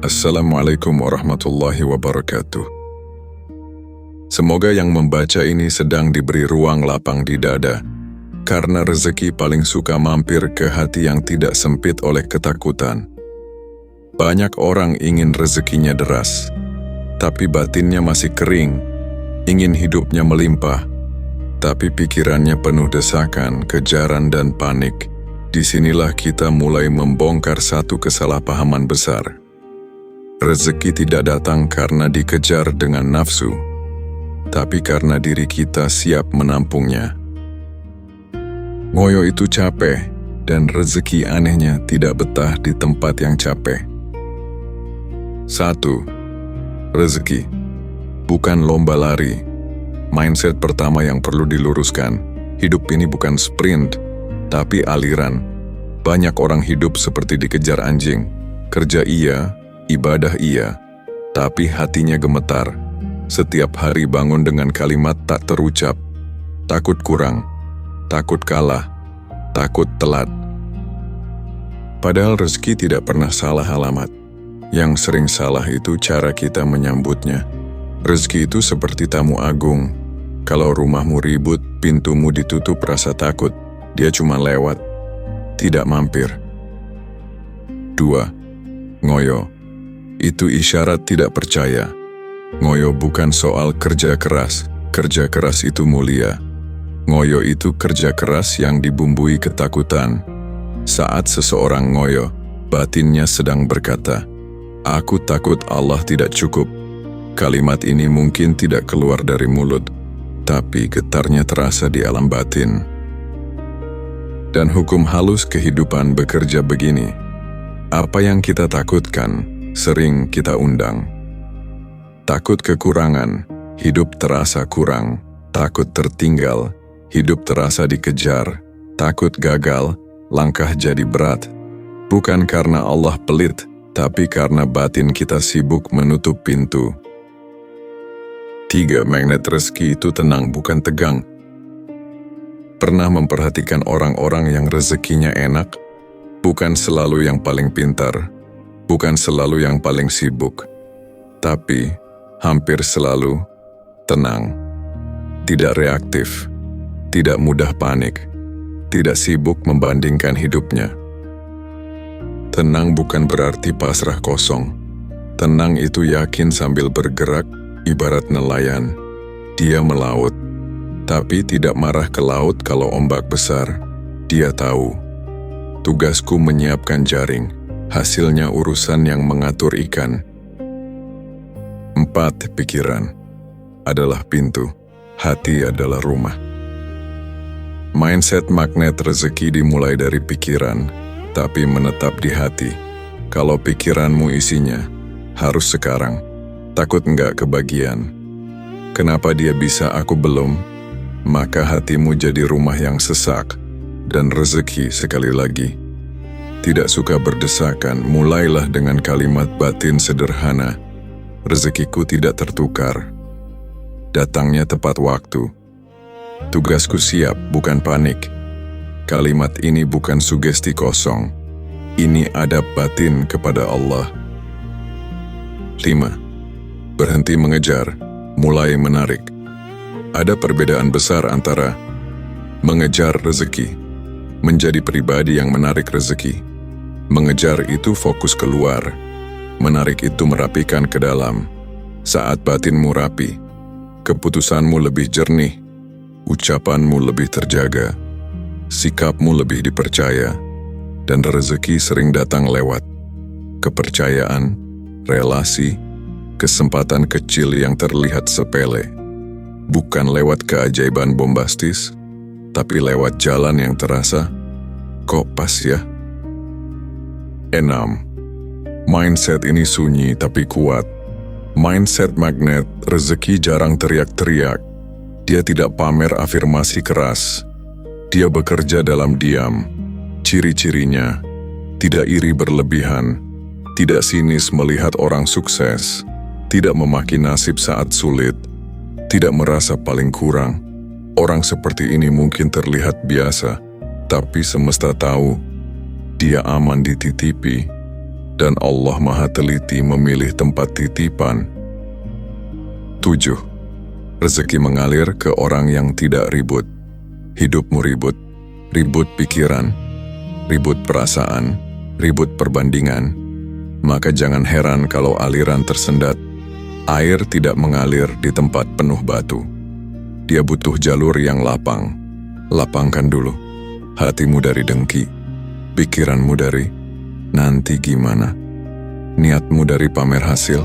Assalamualaikum warahmatullahi wabarakatuh. Semoga yang membaca ini sedang diberi ruang lapang di dada, karena rezeki paling suka mampir ke hati yang tidak sempit oleh ketakutan. Banyak orang ingin rezekinya deras, tapi batinnya masih kering, ingin hidupnya melimpah, tapi pikirannya penuh desakan, kejaran, dan panik. Disinilah kita mulai membongkar satu kesalahpahaman besar. Rezeki tidak datang karena dikejar dengan nafsu, tapi karena diri kita siap menampungnya. Ngoyo itu capek, dan rezeki anehnya tidak betah di tempat yang capek. 1. Rezeki bukan lomba lari. Mindset pertama yang perlu diluruskan, hidup ini bukan sprint, tapi aliran. Banyak orang hidup seperti dikejar anjing, kerja iya, ibadah iya, tapi hatinya gemetar. Setiap hari bangun dengan kalimat tak terucap, takut kurang, takut kalah, takut telat. Padahal rezeki tidak pernah salah alamat. Yang sering salah itu cara kita menyambutnya. Rezeki itu seperti tamu agung. Kalau rumahmu ribut, pintumu ditutup rasa takut, dia cuma lewat, tidak mampir. 2. Ngoyo. Itu isyarat tidak percaya. Ngoyo bukan soal kerja keras itu mulia. Ngoyo itu kerja keras yang dibumbui ketakutan. Saat seseorang ngoyo, batinnya sedang berkata, "Aku takut Allah tidak cukup." Kalimat ini mungkin tidak keluar dari mulut, tapi getarnya terasa di alam batin. Dan hukum halus kehidupan bekerja begini. Apa yang kita takutkan, sering kita undang. Takut kekurangan, hidup terasa kurang. Takut tertinggal, hidup terasa dikejar. Takut gagal, langkah jadi berat. Bukan karena Allah pelit, tapi karena batin kita sibuk menutup pintu. 3. Magnet rezeki itu tenang, bukan tegang. Pernah memperhatikan orang-orang yang rezekinya enak? Bukan selalu yang paling pintar, bukan selalu yang paling sibuk, tapi hampir selalu tenang, tidak reaktif, tidak mudah panik, tidak sibuk membandingkan hidupnya. Tenang bukan berarti pasrah kosong. Tenang itu yakin sambil bergerak, ibarat nelayan. Dia melaut, tapi tidak marah ke laut kalau ombak besar. Dia tahu, tugasku menyiapkan jaring, hasilnya urusan yang mengatur ikan. 4. Pikiran adalah pintu, hati adalah rumah. Mindset magnet rezeki dimulai dari pikiran, tapi menetap di hati. Kalau pikiranmu isinya, harus sekarang, takut enggak kebagian. Kenapa dia bisa, aku belum? Maka hatimu jadi rumah yang sesak, dan rezeki sekali lagi tidak suka berdesakan. Mulailah dengan kalimat batin sederhana. Rezekiku tidak tertukar, datangnya tepat waktu. Tugasku siap, bukan panik. Kalimat ini bukan sugesti kosong. Ini adab batin kepada Allah. 5. Berhenti mengejar, mulai menarik. Ada perbedaan besar antara mengejar rezeki, menjadi pribadi yang menarik rezeki. Mengejar itu fokus keluar, menarik itu merapikan ke dalam. Saat batinmu rapi, keputusanmu lebih jernih, ucapanmu lebih terjaga, sikapmu lebih dipercaya, dan rezeki sering datang lewat kepercayaan, relasi, kesempatan kecil yang terlihat sepele. Bukan lewat keajaiban bombastis, tapi lewat jalan yang terasa, kok pas ya? 6. Mindset ini sunyi tapi kuat. Mindset magnet rezeki jarang teriak-teriak. Dia tidak pamer afirmasi keras. Dia bekerja dalam diam. Ciri-cirinya, tidak iri berlebihan, tidak sinis melihat orang sukses, tidak memaki nasib saat sulit, tidak merasa paling kurang. Orang seperti ini mungkin terlihat biasa, tapi semesta tahu dia aman dititipi, dan Allah Maha Teliti memilih tempat titipan. 7. Rezeki mengalir ke orang yang tidak ribut. Hidupmu ribut, ribut pikiran, ribut perasaan, ribut perbandingan. Maka jangan heran kalau aliran tersendat. Air tidak mengalir di tempat penuh batu. Dia butuh jalur yang lapang. Lapangkan dulu hatimu dari dengki, pikiranmu dari nanti gimana, niatmu dari pamer hasil.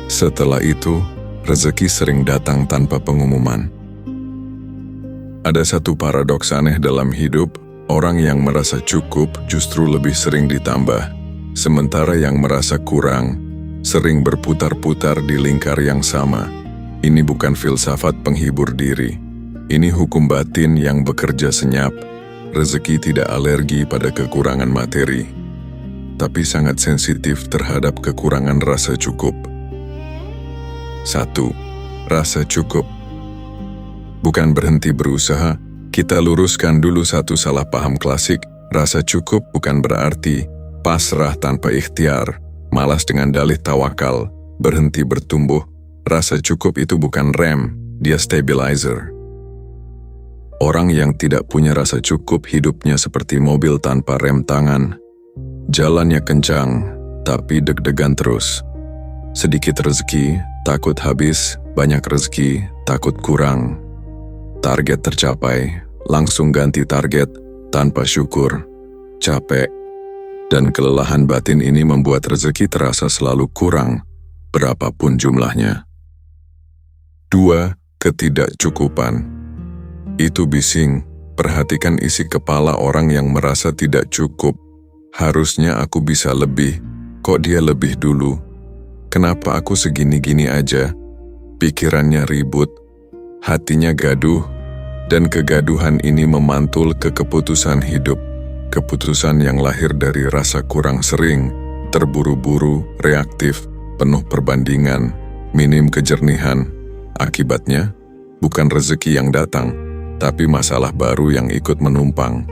Setelah itu, rezeki sering datang tanpa pengumuman. Ada satu paradoks aneh dalam hidup. Orang yang merasa cukup justru lebih sering ditambah, sementara yang merasa kurang sering berputar-putar di lingkar yang sama. Ini bukan filsafat penghibur diri. Ini hukum batin yang bekerja senyap. Rezeki tidak alergi pada kekurangan materi, tapi sangat sensitif terhadap kekurangan rasa cukup. 1. Rasa cukup. Bukan berhenti berusaha, kita luruskan dulu satu salah paham klasik. Rasa cukup bukan berarti pasrah tanpa ikhtiar, malas dengan dalih tawakal, berhenti bertumbuh. Rasa cukup itu bukan rem, dia stabilizer. Orang yang tidak punya rasa cukup hidupnya seperti mobil tanpa rem tangan. Jalannya kencang, tapi deg-degan terus. Sedikit rezeki, takut habis, banyak rezeki, takut kurang. Target tercapai, langsung ganti target, tanpa syukur, capek, dan kelelahan batin ini membuat rezeki terasa selalu kurang, berapapun jumlahnya. 2. Ketidakcukupan. Itu bising, perhatikan isi kepala orang yang merasa tidak cukup. Harusnya aku bisa lebih, kok dia lebih dulu? Kenapa aku segini-gini aja? Pikirannya ribut, hatinya gaduh, dan kegaduhan ini memantul ke keputusan hidup. Keputusan yang lahir dari rasa kurang sering, terburu-buru, reaktif, penuh perbandingan, minim kejernihan. Akibatnya, bukan rezeki yang datang, tapi masalah baru yang ikut menumpang.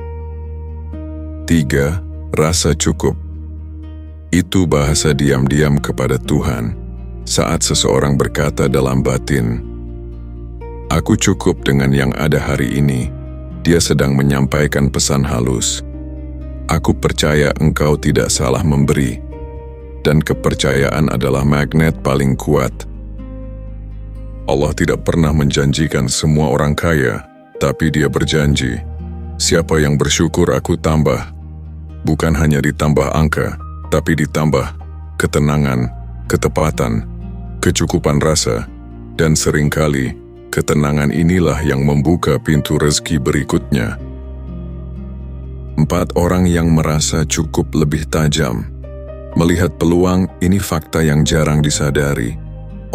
3. Rasa cukup. Itu bahasa diam-diam kepada Tuhan. Saat seseorang berkata dalam batin, "Aku cukup dengan yang ada hari ini," dia sedang menyampaikan pesan halus. Aku percaya engkau tidak salah memberi, dan kepercayaan adalah magnet paling kuat. Allah tidak pernah menjanjikan semua orang kaya, tapi Dia berjanji, siapa yang bersyukur aku tambah. Bukan hanya ditambah angka, tapi ditambah ketenangan, ketepatan, kecukupan rasa, dan seringkali ketenangan inilah yang membuka pintu rezeki berikutnya. 4. Orang yang merasa cukup lebih tajam. Melihat peluang, ini fakta yang jarang disadari.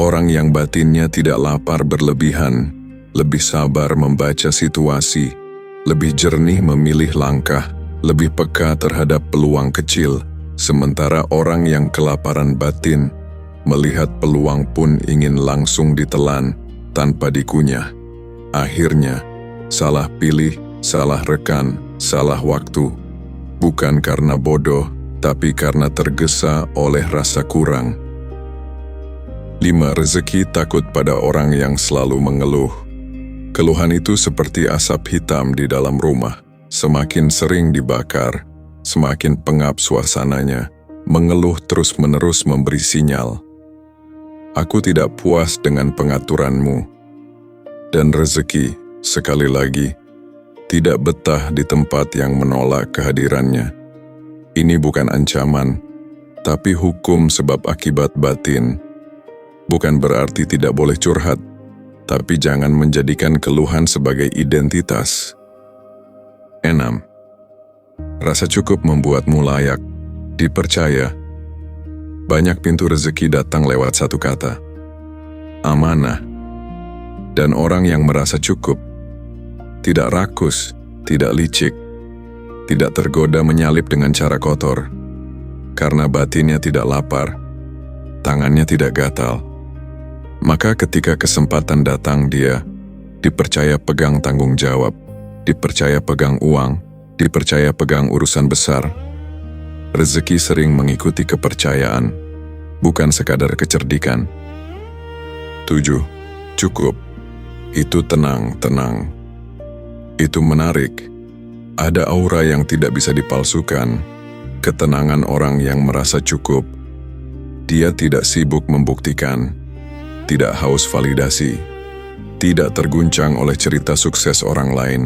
Orang yang batinnya tidak lapar berlebihan, lebih sabar membaca situasi, lebih jernih memilih langkah, lebih peka terhadap peluang kecil, sementara orang yang kelaparan batin, melihat peluang pun ingin langsung ditelan, tanpa dikunyah. Akhirnya, salah pilih, salah rekan, salah waktu, bukan karena bodoh, tapi karena tergesa oleh rasa kurang. 5. Rezeki takut pada orang yang selalu mengeluh. Keluhan itu seperti asap hitam di dalam rumah. Semakin sering dibakar, semakin pengap suasananya. Mengeluh terus-menerus memberi sinyal. Aku tidak puas dengan pengaturanmu. Dan rezeki, sekali lagi, tidak betah di tempat yang menolak kehadirannya. Ini bukan ancaman, tapi hukum sebab akibat batin. Bukan berarti tidak boleh curhat, tapi jangan menjadikan keluhan sebagai identitas. 6. Rasa cukup membuatmu layak, dipercaya. Banyak pintu rezeki datang lewat satu kata, amanah. Dan orang yang merasa cukup, tidak rakus, tidak licik, tidak tergoda menyalip dengan cara kotor, karena batinnya tidak lapar, tangannya tidak gatal. Maka ketika kesempatan datang dia dipercaya pegang tanggung jawab, dipercaya pegang uang, dipercaya pegang urusan besar. rezeki sering mengikuti kepercayaan, bukan sekadar kecerdikan. 7. Cukup. Itu tenang. Itu menarik. Ada aura yang tidak bisa dipalsukan. Ketenangan orang yang merasa cukup. Dia tidak sibuk membuktikan, tidak haus validasi, tidak terguncang oleh cerita sukses orang lain.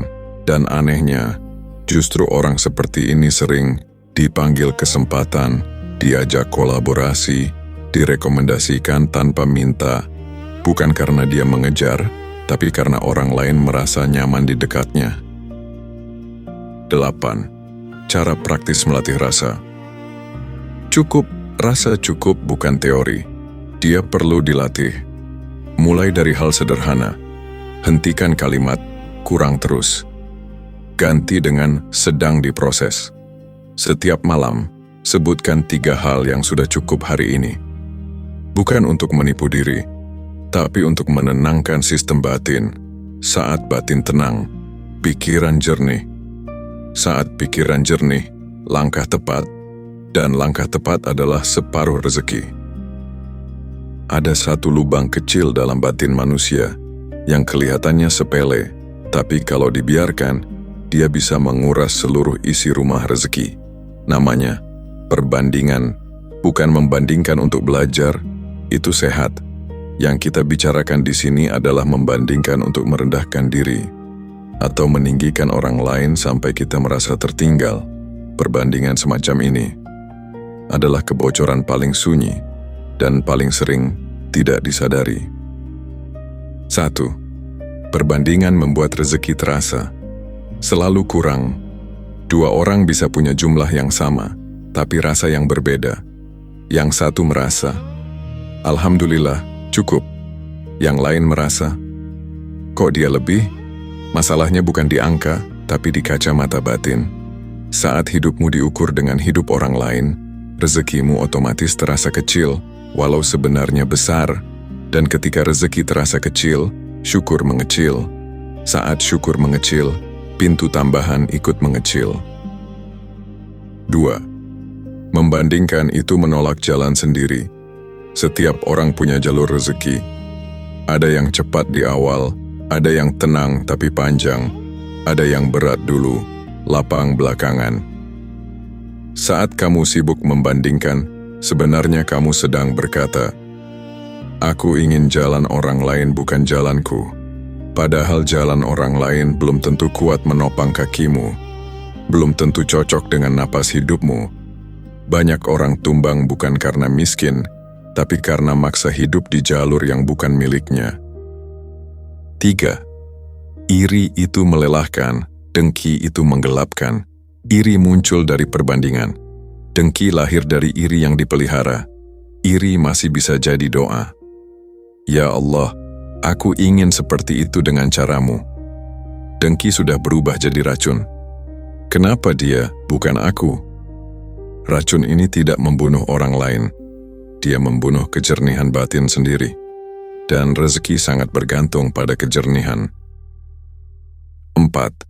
Dan anehnya, justru orang seperti ini sering dipanggil kesempatan, diajak kolaborasi, direkomendasikan tanpa minta, bukan karena dia mengejar, tapi karena orang lain merasa nyaman di dekatnya. 8. Cara praktis melatih rasa. Rasa cukup bukan teori. Dia perlu dilatih. Mulai dari hal sederhana. Hentikan kalimat, kurang terus. Ganti dengan sedang diproses. Setiap malam, sebutkan 3 hal yang sudah cukup hari ini. Bukan untuk menipu diri, tapi untuk menenangkan sistem batin. Saat batin tenang, pikiran jernih. Saat pikiran jernih, langkah tepat, dan langkah tepat adalah separuh rezeki. Ada satu lubang kecil dalam batin manusia yang kelihatannya sepele, tapi kalau dibiarkan, dia bisa menguras seluruh isi rumah rezeki. Namanya perbandingan, bukan membandingkan untuk belajar, itu sehat. Yang kita bicarakan di sini adalah membandingkan untuk merendahkan diri, atau meninggikan orang lain sampai kita merasa tertinggal. Perbandingan semacam ini adalah kebocoran paling sunyi dan paling sering tidak disadari. 1. Perbandingan membuat rezeki terasa selalu kurang. 2 orang bisa punya jumlah yang sama, tapi rasa yang berbeda. Yang satu merasa, alhamdulillah, cukup. Yang lain merasa, kok dia lebih? Masalahnya bukan di angka, tapi di kacamata batin. Saat hidupmu diukur dengan hidup orang lain, rezekimu otomatis terasa kecil, walau sebenarnya besar. Dan ketika rezeki terasa kecil, syukur mengecil. Saat syukur mengecil, pintu tambahan ikut mengecil. 2. Membandingkan itu menolak jalan sendiri. Setiap orang punya jalur rezeki. Ada yang cepat di awal, ada yang tenang tapi panjang, ada yang berat dulu, lapang belakangan. Saat kamu sibuk membandingkan, sebenarnya kamu sedang berkata, "Aku ingin jalan orang lain bukan jalanku." Padahal jalan orang lain belum tentu kuat menopang kakimu, belum tentu cocok dengan napas hidupmu. Banyak orang tumbang bukan karena miskin, tapi karena maksa hidup di jalur yang bukan miliknya. 3. Iri itu melelahkan, dengki itu menggelapkan. Iri muncul dari perbandingan. Dengki lahir dari iri yang dipelihara. Iri masih bisa jadi doa. Ya Allah, aku ingin seperti itu dengan caramu. Dengki sudah berubah jadi racun. Kenapa dia, bukan aku? Racun ini tidak membunuh orang lain. Dia membunuh kejernihan batin sendiri. Dan rezeki sangat bergantung pada kejernihan. 4.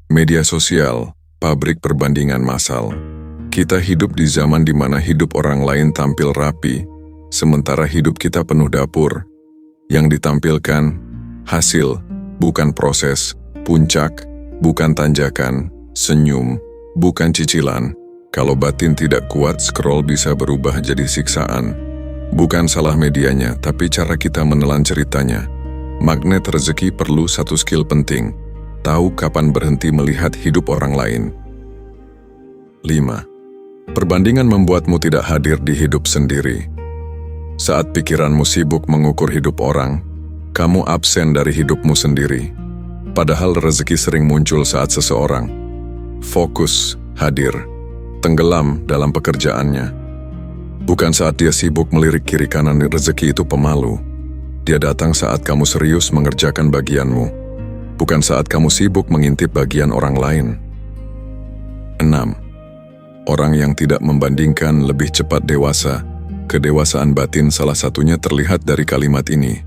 Media sosial, pabrik perbandingan massal. Kita hidup di zaman di mana hidup orang lain tampil rapi, sementara hidup kita penuh dapur. Yang ditampilkan, hasil, bukan proses, puncak, bukan tanjakan, senyum, bukan cicilan. Kalau batin tidak kuat, scroll bisa berubah jadi siksaan. Bukan salah medianya, tapi cara kita menelan ceritanya. Magnet rezeki perlu satu skill penting. Tahu kapan berhenti melihat hidup orang lain. 5. Perbandingan membuatmu tidak hadir di hidup sendiri. Saat pikiranmu sibuk mengukur hidup orang, kamu absen dari hidupmu sendiri. Padahal rezeki sering muncul saat seseorang fokus, hadir, tenggelam dalam pekerjaannya. Bukan saat dia sibuk melirik kiri kanan, rezeki itu pemalu. Dia datang saat kamu serius mengerjakan bagianmu. Bukan saat kamu sibuk mengintip bagian orang lain. 6. Orang yang tidak membandingkan lebih cepat dewasa. Kedewasaan batin salah satunya terlihat dari kalimat ini.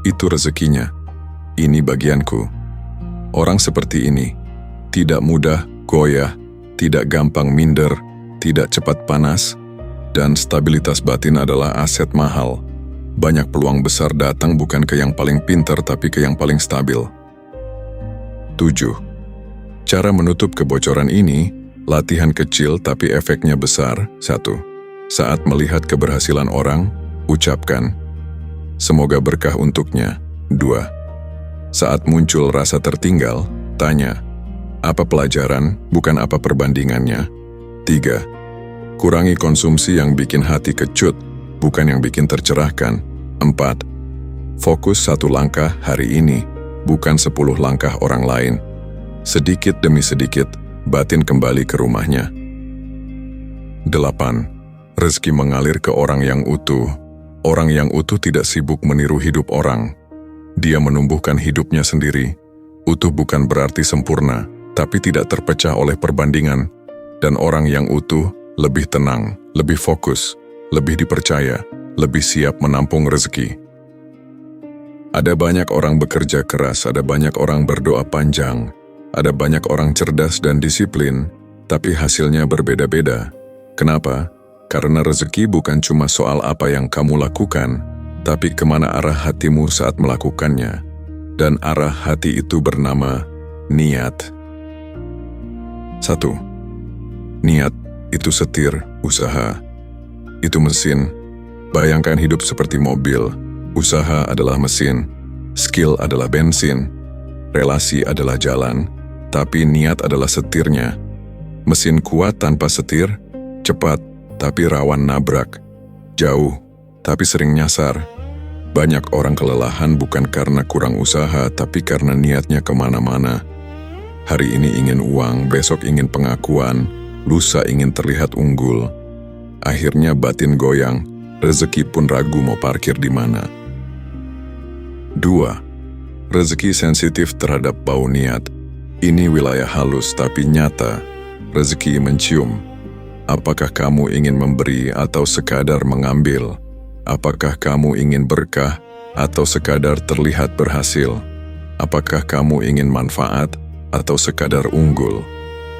Itu rezekinya. Ini bagianku. Orang seperti ini tidak mudah goyah, tidak gampang minder, tidak cepat panas, dan stabilitas batin adalah aset mahal. Banyak peluang besar datang bukan ke yang paling pintar tapi ke yang paling stabil. 7. Cara menutup kebocoran ini, latihan kecil tapi efeknya besar. 1. Saat melihat keberhasilan orang, ucapkan, "Semoga berkah untuknya." 2. Saat muncul rasa tertinggal, tanya, "Apa pelajaran, bukan apa perbandingannya?" 3. Kurangi konsumsi yang bikin hati kecut, bukan yang bikin tercerahkan. 4. Fokus satu langkah hari ini, bukan 10 langkah orang lain. Sedikit demi sedikit, batin kembali ke rumahnya. 8. Rezeki mengalir ke orang yang utuh. Orang yang utuh tidak sibuk meniru hidup orang. Dia menumbuhkan hidupnya sendiri. Utuh bukan berarti sempurna, tapi tidak terpecah oleh perbandingan. Dan orang yang utuh lebih tenang, lebih fokus, lebih dipercaya, lebih siap menampung rezeki. Ada banyak orang bekerja keras, ada banyak orang berdoa panjang, ada banyak orang cerdas dan disiplin, tapi hasilnya berbeda-beda. Kenapa? Karena rezeki bukan cuma soal apa yang kamu lakukan, tapi kemana arah hatimu saat melakukannya. Dan arah hati itu bernama niat. 1. Niat itu setir, usaha. Itu mesin. Bayangkan hidup seperti mobil. Usaha adalah mesin. Skill adalah bensin. Relasi adalah jalan. Tapi niat adalah setirnya. Mesin kuat tanpa setir, cepat tapi rawan nabrak. Jauh, tapi sering nyasar. Banyak orang kelelahan bukan karena kurang usaha, tapi karena niatnya kemana-mana. Hari ini ingin uang, besok ingin pengakuan, lusa ingin terlihat unggul. Akhirnya batin goyang, rezeki pun ragu mau parkir di mana. 2. Rezeki sensitif terhadap bau niat. Ini wilayah halus tapi nyata. Rezeki mencium. Apakah kamu ingin memberi atau sekadar mengambil? Apakah kamu ingin berkah atau sekadar terlihat berhasil? Apakah kamu ingin manfaat atau sekadar unggul?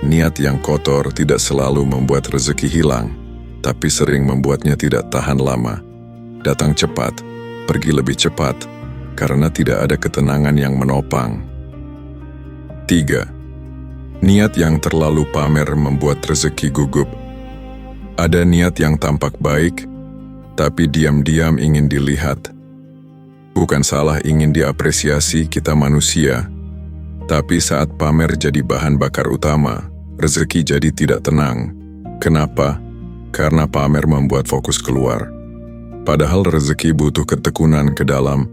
Niat yang kotor tidak selalu membuat rezeki hilang, tapi sering membuatnya tidak tahan lama. Datang cepat, pergi lebih cepat, karena tidak ada ketenangan yang menopang. 3. Niat yang terlalu pamer membuat rezeki gugup. Ada niat yang tampak baik, tapi diam-diam ingin dilihat. Bukan salah ingin diapresiasi, kita manusia. Tapi saat pamer jadi bahan bakar utama, rezeki jadi tidak tenang. Kenapa? Karena pamer membuat fokus keluar. Padahal rezeki butuh ketekunan ke dalam.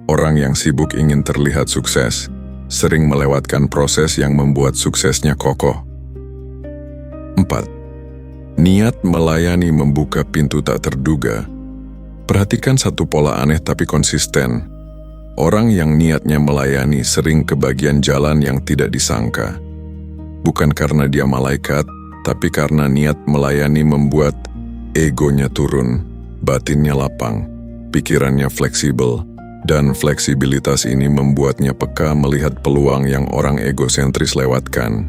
Orang yang sibuk ingin terlihat sukses, sering melewatkan proses yang membuat suksesnya kokoh. 4. Niat melayani membuka pintu tak terduga. Perhatikan satu pola aneh tapi konsisten. Orang yang niatnya melayani sering kebagian jalan yang tidak disangka. Bukan karena dia malaikat, tapi karena niat melayani membuat egonya turun, batinnya lapang, pikirannya fleksibel, dan fleksibilitas ini membuatnya peka melihat peluang yang orang egosentris lewatkan.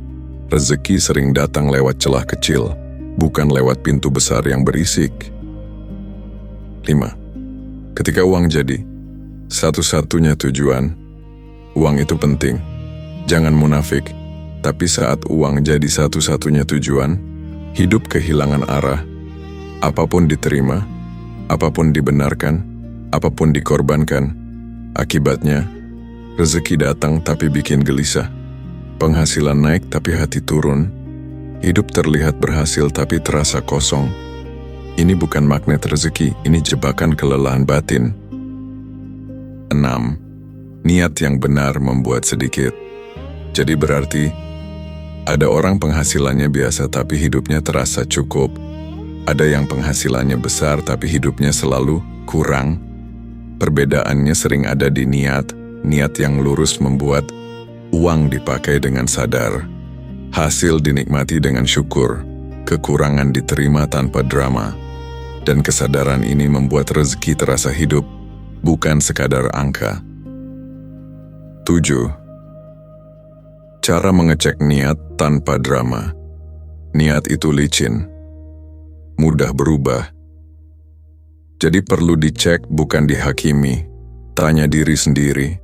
Rezeki sering datang lewat celah kecil, bukan lewat pintu besar yang berisik. 5. Ketika uang jadi satu-satunya tujuan, uang itu penting. Jangan munafik, tapi saat uang jadi satu-satunya tujuan, hidup kehilangan arah. Apapun diterima, apapun dibenarkan, apapun dikorbankan. Akibatnya, rezeki datang tapi bikin gelisah. Penghasilan naik tapi hati turun. Hidup terlihat berhasil tapi terasa kosong. Ini bukan magnet rezeki, ini jebakan kelelahan batin. 6. Niat yang benar membuat sedikit. Jadi berarti, ada orang penghasilannya biasa tapi hidupnya terasa cukup. Ada yang penghasilannya besar tapi hidupnya selalu kurang. Perbedaannya sering ada di niat. Niat yang lurus membuat uang dipakai dengan sadar. Hasil dinikmati dengan syukur. Kekurangan diterima tanpa drama. Dan kesadaran ini membuat rezeki terasa hidup, bukan sekadar angka. 7. Cara mengecek niat tanpa drama. Niat itu licin. mudah berubah. Jadi perlu dicek, bukan dihakimi. Tanya diri sendiri,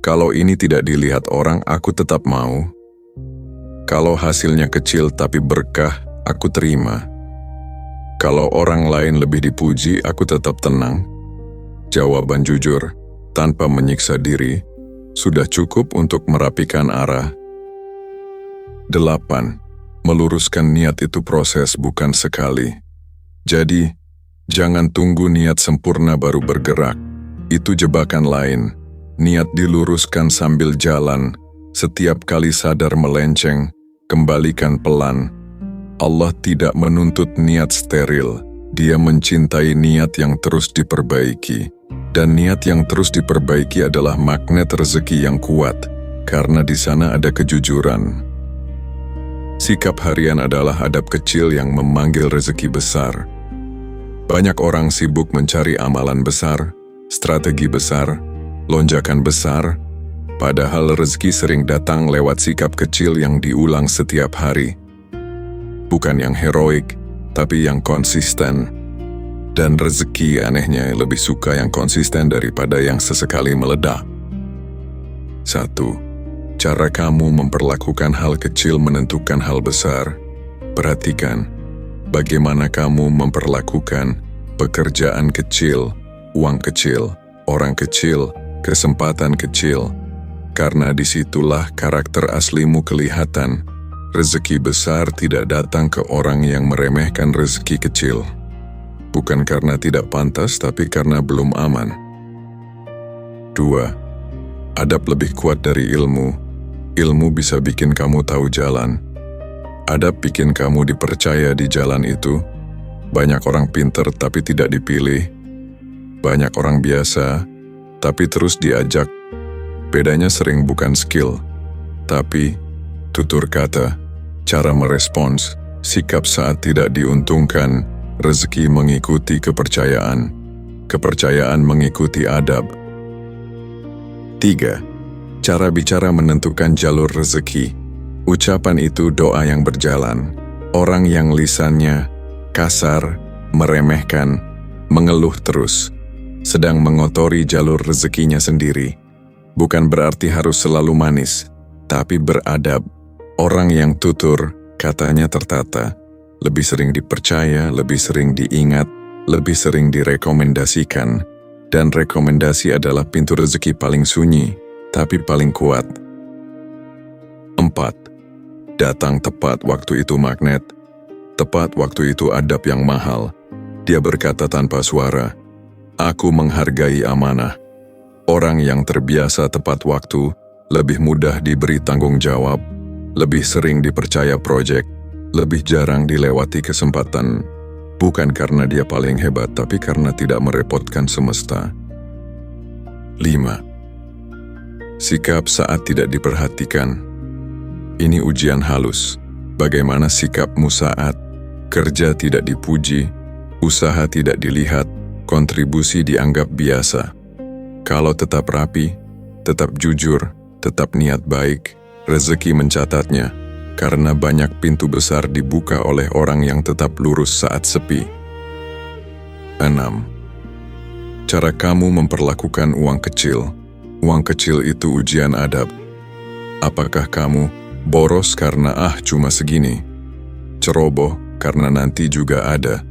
kalau ini tidak dilihat orang, aku tetap mau. Kalau hasilnya kecil tapi berkah, aku terima. Kalau orang lain lebih dipuji, aku tetap tenang. Jawaban jujur, tanpa menyiksa diri, sudah cukup untuk merapikan arah. 8. Meluruskan niat itu proses, bukan sekali. Jadi, jangan tunggu niat sempurna baru bergerak. Itu jebakan lain. Niat diluruskan sambil jalan. Setiap kali sadar melenceng, kembalikan pelan. Allah tidak menuntut niat steril. Dia mencintai niat yang terus diperbaiki. Dan niat yang terus diperbaiki adalah magnet rezeki yang kuat, karena di sana ada kejujuran. Sikap harian adalah adab kecil yang memanggil rezeki besar. Banyak orang sibuk mencari amalan besar, strategi besar, lonjakan besar, padahal rezeki sering datang lewat sikap kecil yang diulang setiap hari. Bukan yang heroik, tapi yang konsisten. Dan rezeki anehnya lebih suka yang konsisten daripada yang sesekali meledak. 1. Cara kamu memperlakukan hal kecil menentukan hal besar. Perhatikan, bagaimana kamu memperlakukan pekerjaan kecil, uang kecil, orang kecil, kesempatan kecil. Karena disitulah karakter aslimu kelihatan. Rezeki besar tidak datang ke orang yang meremehkan rezeki kecil. Bukan karena tidak pantas, tapi karena belum aman. 2. Adab lebih kuat dari ilmu. Ilmu bisa bikin kamu tahu jalan. Adab bikin kamu dipercaya di jalan itu. Banyak orang pinter tapi tidak dipilih. Banyak orang biasa, tapi terus diajak. Bedanya sering bukan skill, tapi tutur kata, cara merespons, sikap saat tidak diuntungkan. Rezeki mengikuti kepercayaan. Kepercayaan mengikuti adab. 3. Cara bicara menentukan jalur rezeki. Ucapan itu doa yang berjalan. Orang yang lisannya kasar, meremehkan, mengeluh terus, sedang mengotori jalur rezekinya sendiri. Bukan berarti harus selalu manis, tapi beradab. Orang yang tutur, katanya tertata, lebih sering dipercaya, lebih sering diingat, lebih sering direkomendasikan. Dan rekomendasi adalah pintu rezeki paling sunyi, tapi paling kuat. 4. Datang tepat waktu itu magnet. Tepat waktu itu adab yang mahal. Dia berkata tanpa suara, aku menghargai amanah. Orang yang terbiasa tepat waktu, lebih mudah diberi tanggung jawab, lebih sering dipercaya proyek, lebih jarang dilewati kesempatan. Bukan karena dia paling hebat, tapi karena tidak merepotkan semesta. 5. Sikap saat tidak diperhatikan. Ini ujian halus. Bagaimana sikapmu saat kerja tidak dipuji, usaha tidak dilihat, kontribusi dianggap biasa. Kalau tetap rapi, tetap jujur, tetap niat baik, rezeki mencatatnya, karena banyak pintu besar dibuka oleh orang yang tetap lurus saat sepi. 6. Cara kamu memperlakukan uang kecil. Uang kecil itu ujian adab. Apakah kamu boros karena cuma segini? Ceroboh karena nanti juga ada?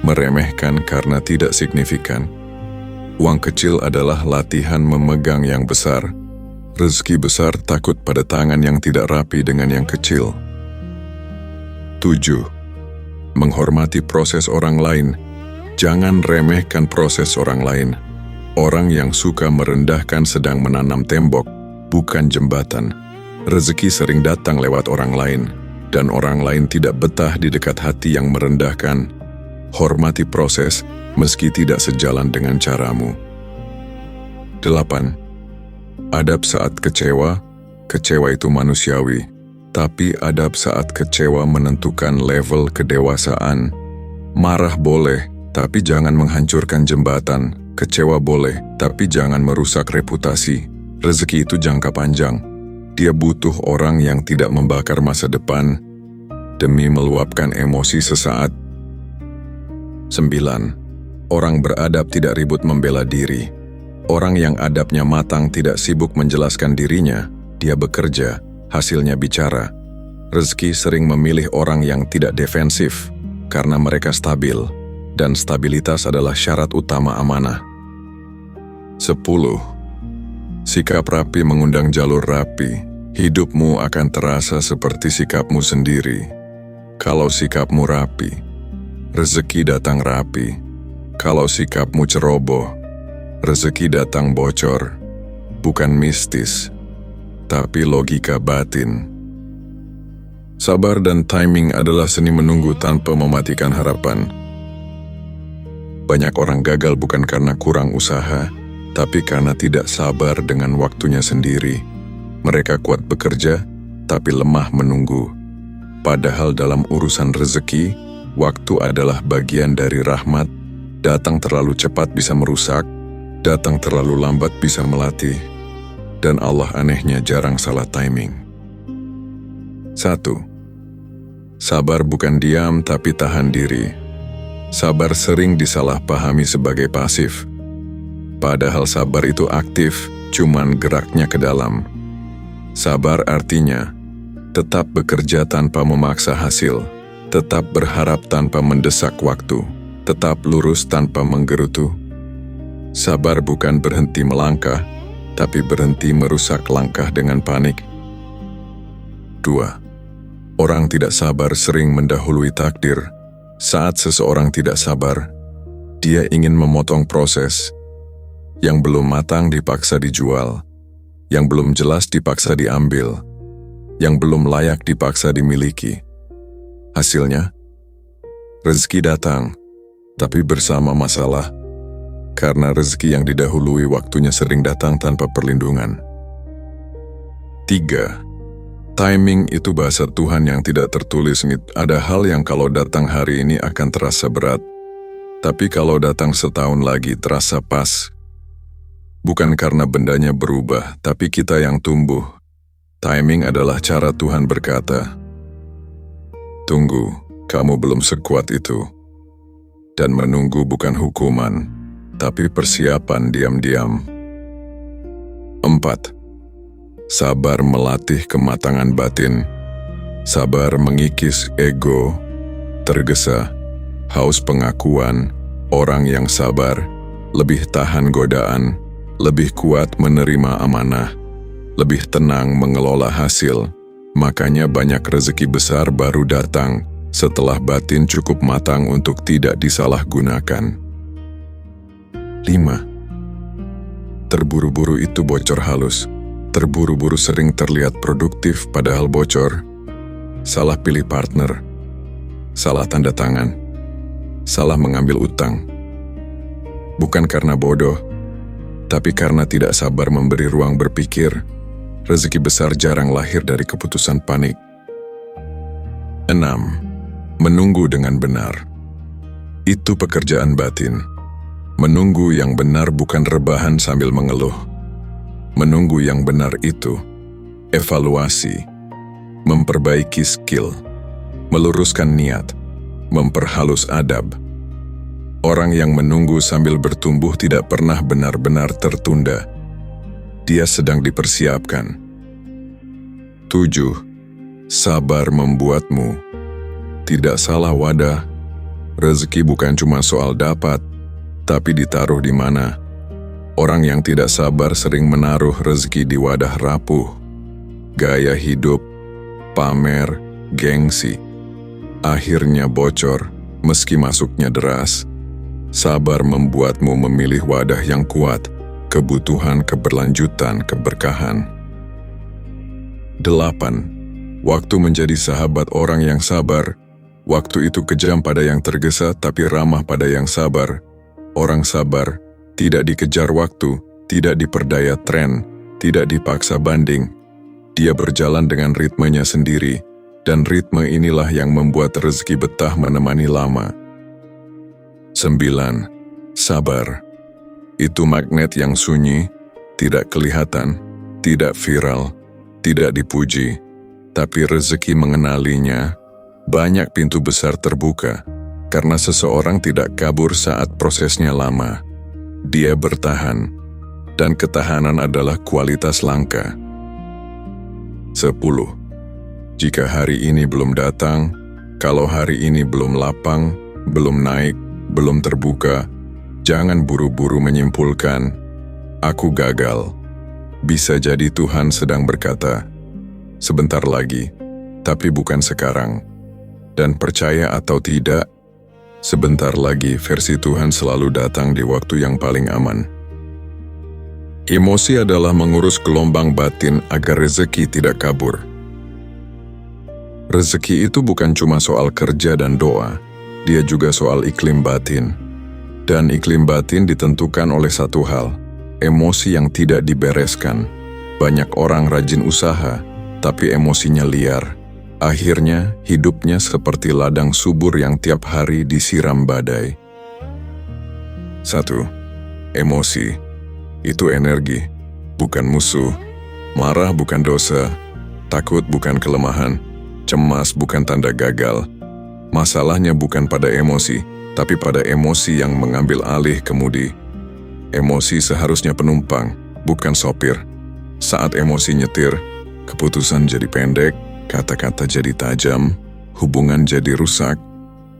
Meremehkan karena tidak signifikan? Uang kecil adalah latihan memegang yang besar. Rezeki besar takut pada tangan yang tidak rapi dengan yang kecil. 7. Menghormati proses orang lain. Jangan remehkan proses orang lain. Orang yang suka merendahkan sedang menanam tembok, bukan jembatan. Rezeki sering datang lewat orang lain, dan orang lain tidak betah di dekat hati yang merendahkan. Hormati proses, meski tidak sejalan dengan caramu. 8. Adab saat kecewa. Kecewa itu manusiawi, tapi adab saat kecewa menentukan level kedewasaan. Marah boleh, tapi jangan menghancurkan jembatan. Kecewa boleh, tapi jangan merusak reputasi. Rezeki itu jangka panjang. Dia butuh orang yang tidak membakar masa depan demi meluapkan emosi sesaat. 9. Orang beradab tidak ribut membela diri. Orang yang adabnya matang tidak sibuk menjelaskan dirinya, dia bekerja, hasilnya bicara. Rezeki sering memilih orang yang tidak defensif, karena mereka stabil, dan stabilitas adalah syarat utama amanah. 10. Sikap rapi mengundang jalur rapi. Hidupmu akan terasa seperti sikapmu sendiri. Kalau sikapmu rapi, rezeki datang rapi. Kalau sikapmu ceroboh, rezeki datang bocor. Bukan mistis, tapi logika batin. Sabar dan timing adalah seni menunggu tanpa mematikan harapan. Banyak orang gagal bukan karena kurang usaha, tapi karena tidak sabar dengan waktunya sendiri. Mereka kuat bekerja, tapi lemah menunggu. Padahal dalam urusan rezeki, waktu adalah bagian dari rahmat. Datang terlalu cepat bisa merusak, datang terlalu lambat bisa melatih. Dan Allah anehnya jarang salah timing. 1. Sabar bukan diam tapi tahan diri. Sabar sering disalahpahami sebagai pasif. Padahal sabar itu aktif, cuman geraknya ke dalam. Sabar artinya tetap bekerja tanpa memaksa hasil, tetap berharap tanpa mendesak waktu, tetap lurus tanpa menggerutu. Sabar bukan berhenti melangkah, tapi berhenti merusak langkah dengan panik. 2. Orang tidak sabar sering mendahului takdir. Saat seseorang tidak sabar, dia ingin memotong proses. Yang belum matang dipaksa dijual, yang belum jelas dipaksa diambil, yang belum layak dipaksa dimiliki. Hasilnya, rezeki datang, tapi bersama masalah, karena rezeki yang didahului waktunya sering datang tanpa perlindungan. 3. Timing itu bahasa Tuhan yang tidak tertulis. Ada hal yang kalau datang hari ini akan terasa berat, tapi kalau datang setahun lagi terasa pas. Bukan karena bendanya berubah, tapi kita yang tumbuh. Timing adalah cara Tuhan berkata, "Tunggu, kamu belum sekuat itu." Dan menunggu bukan hukuman, tapi persiapan diam-diam. 4. Sabar melatih kematangan batin. Sabar mengikis ego, tergesa, haus pengakuan. Orang yang sabar lebih tahan godaan, lebih kuat menerima amanah, lebih tenang mengelola hasil. Makanya banyak rezeki besar baru datang setelah batin cukup matang untuk tidak disalahgunakan. 5. Terburu-buru itu bocor halus. Terburu-buru sering terlihat produktif padahal bocor. Salah pilih partner, salah tanda tangan, salah mengambil utang. Bukan karena bodoh, tapi karena tidak sabar memberi ruang berpikir. Rezeki besar jarang lahir dari keputusan panik. 6. Menunggu dengan benar. Itu pekerjaan batin. Menunggu yang benar bukan rebahan sambil mengeluh. Menunggu yang benar itu evaluasi, memperbaiki skill, meluruskan niat, memperhalus adab. Orang yang menunggu sambil bertumbuh tidak pernah benar-benar tertunda. Dia sedang dipersiapkan. 7. Sabar membuatmu tidak salah wadah. Rezeki bukan cuma soal dapat, tapi ditaruh di mana. Orang yang tidak sabar sering menaruh rezeki di wadah rapuh. Gaya hidup, pamer, gengsi. Akhirnya bocor, meski masuknya deras. Sabar membuatmu memilih wadah yang kuat, kebutuhan, keberlanjutan, keberkahan. 8. Waktu menjadi sahabat orang yang sabar. Waktu itu kejam pada yang tergesa, tapi ramah pada yang sabar. Orang sabar tidak dikejar waktu, tidak diperdaya tren, tidak dipaksa banding. Dia berjalan dengan ritmenya sendiri, dan ritme inilah yang membuat rezeki betah menemani lama. 9. Sabar. Itu magnet yang sunyi, tidak kelihatan, tidak viral, tidak dipuji, tapi rezeki mengenalinya. Banyak pintu besar terbuka, Karena seseorang tidak kabur saat prosesnya lama. Dia bertahan, dan ketahanan adalah kualitas langka. 10. Jika hari ini belum datang, kalau hari ini belum lapang, belum naik, belum terbuka, jangan buru-buru menyimpulkan, "Aku gagal." Bisa jadi Tuhan sedang berkata, "Sebentar lagi, tapi bukan sekarang." Dan percaya atau tidak, sebentar lagi versi Tuhan selalu datang di waktu yang paling aman. Emosi adalah mengurus gelombang batin agar rezeki tidak kabur. Rezeki itu bukan cuma soal kerja dan doa, dia juga soal iklim batin. Dan iklim batin ditentukan oleh satu hal, emosi yang tidak dibereskan. Banyak orang rajin usaha, tapi emosinya liar. Akhirnya, hidupnya seperti ladang subur yang tiap hari disiram badai. 1. Emosi. Itu energi, bukan musuh. Marah bukan dosa. Takut bukan kelemahan. Cemas bukan tanda gagal. Masalahnya bukan pada emosi, tapi pada emosi yang mengambil alih kemudi. Emosi seharusnya penumpang, bukan sopir. Saat emosi nyetir, keputusan jadi pendek, kata-kata jadi tajam, hubungan jadi rusak,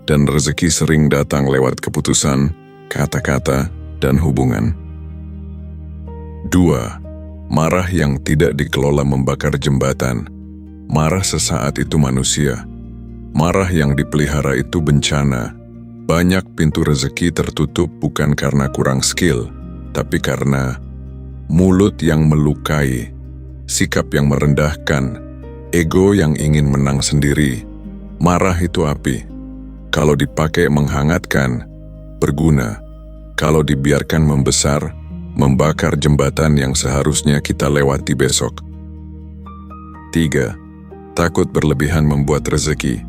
dan rezeki sering datang lewat keputusan, kata-kata, dan hubungan. 2. Marah yang tidak dikelola membakar jembatan. Marah sesaat itu manusia. Marah yang dipelihara itu bencana. Banyak pintu rezeki tertutup bukan karena kurang skill, tapi karena mulut yang melukai, sikap yang merendahkan, ego yang ingin menang sendiri. Marah itu api. Kalau dipakai menghangatkan, berguna. Kalau dibiarkan membesar, membakar jembatan yang seharusnya kita lewati besok. 3. Takut berlebihan membuat rezeki.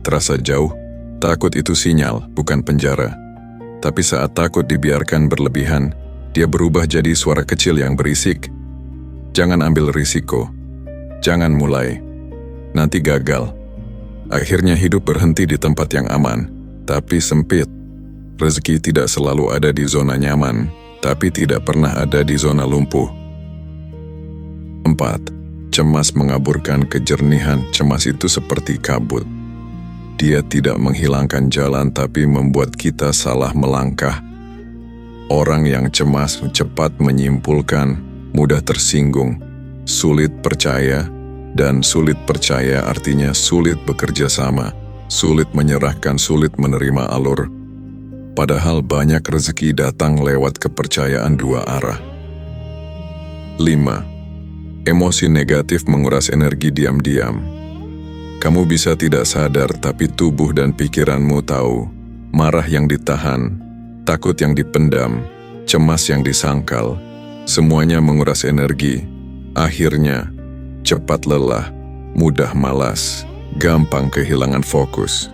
Terasa jauh, takut itu sinyal, bukan penjara. Tapi saat takut dibiarkan berlebihan, dia berubah jadi suara kecil yang berisik. Jangan ambil risiko. Jangan mulai. Nanti gagal. Akhirnya hidup berhenti di tempat yang aman, tapi sempit. Rezeki tidak selalu ada di zona nyaman, tapi tidak pernah ada di zona lumpuh. 4. Cemas mengaburkan kejernihan. Cemas itu seperti kabut. Dia tidak menghilangkan jalan, tapi membuat kita salah melangkah. Orang yang cemas cepat menyimpulkan, mudah tersinggung, sulit percaya, dan sulit percaya artinya sulit bekerja sama, sulit menyerahkan, sulit menerima alur. Padahal banyak rezeki datang lewat kepercayaan dua arah. 5. Emosi negatif menguras energi diam-diam. Kamu bisa tidak sadar, tapi tubuh dan pikiranmu tahu. Marah yang ditahan, takut yang dipendam, cemas yang disangkal, semuanya menguras energi. Akhirnya, cepat lelah, mudah malas, gampang kehilangan fokus.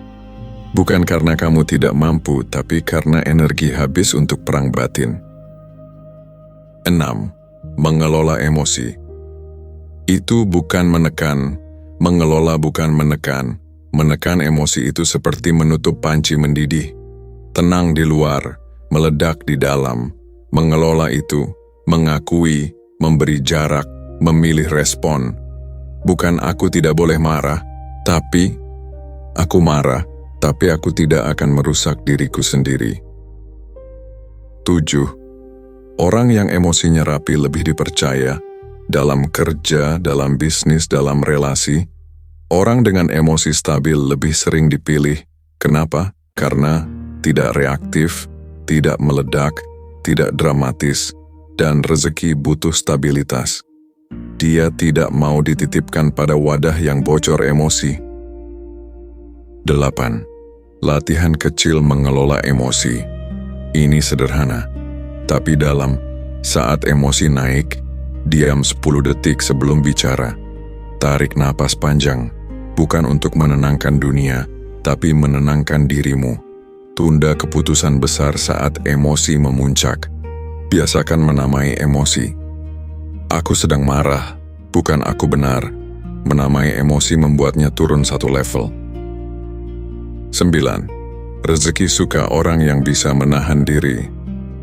Bukan karena kamu tidak mampu, tapi karena energi habis untuk perang batin. 6. Mengelola emosi. Itu bukan menekan, mengelola bukan menekan. Menekan emosi itu seperti menutup panci mendidih. Tenang di luar, meledak di dalam. Mengelola itu, mengakui, memberi jarak, memilih respon. Bukan aku tidak boleh marah, tapi aku marah, tapi aku tidak akan merusak diriku sendiri. 7. Orang yang emosinya rapi lebih dipercaya. Dalam kerja, dalam bisnis, dalam relasi, orang dengan emosi stabil lebih sering dipilih. Kenapa? Karena tidak reaktif, tidak meledak, tidak dramatis, dan rezeki butuh stabilitas. Dia tidak mau dititipkan pada wadah yang bocor emosi. 8. Latihan kecil mengelola emosi. Ini sederhana, tapi dalam. Saat emosi naik, diam 10 detik sebelum bicara. Tarik napas panjang, bukan untuk menenangkan dunia, tapi menenangkan dirimu. Tunda keputusan besar saat emosi memuncak. Biasakan menamai emosi. Aku sedang marah, bukan aku benar. Menamai emosi membuatnya turun satu level. 9. Rezeki suka orang yang bisa menahan diri.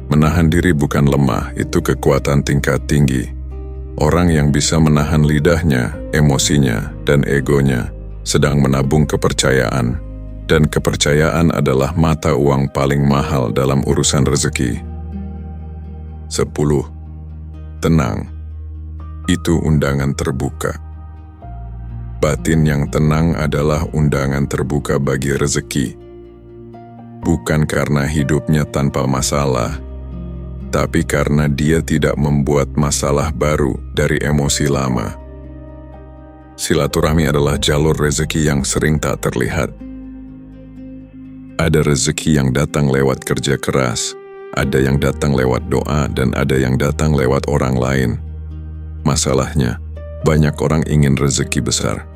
Menahan diri bukan lemah, itu kekuatan tingkat tinggi. Orang yang bisa menahan lidahnya, emosinya, dan egonya sedang menabung kepercayaan. Dan kepercayaan adalah mata uang paling mahal dalam urusan rezeki. 10. Tenang. Itu undangan terbuka. Batin yang tenang adalah undangan terbuka bagi rezeki. Bukan karena hidupnya tanpa masalah, tapi karena dia tidak membuat masalah baru dari emosi lama. Silaturahmi adalah jalur rezeki yang sering tak terlihat. Ada rezeki yang datang lewat kerja keras, ada yang datang lewat doa, dan ada yang datang lewat orang lain. Masalahnya, banyak orang ingin rezeki besar,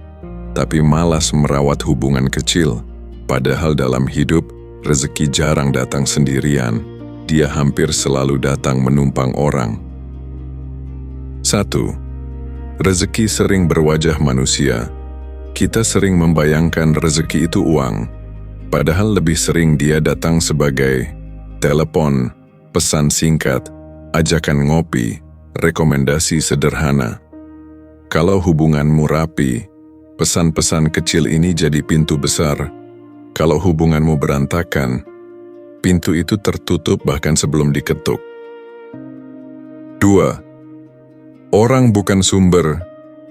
tapi malas merawat hubungan kecil. Padahal dalam hidup, rezeki jarang datang sendirian, dia hampir selalu datang menumpang orang. 1. Rezeki sering berwajah manusia. Kita sering membayangkan rezeki itu uang. Padahal lebih sering dia datang sebagai telepon, pesan singkat, ajakan ngopi, rekomendasi sederhana. Kalau hubunganmu rapi, pesan-pesan kecil ini jadi pintu besar. Kalau hubunganmu berantakan, pintu itu tertutup bahkan sebelum diketuk. 2. Orang bukan sumber,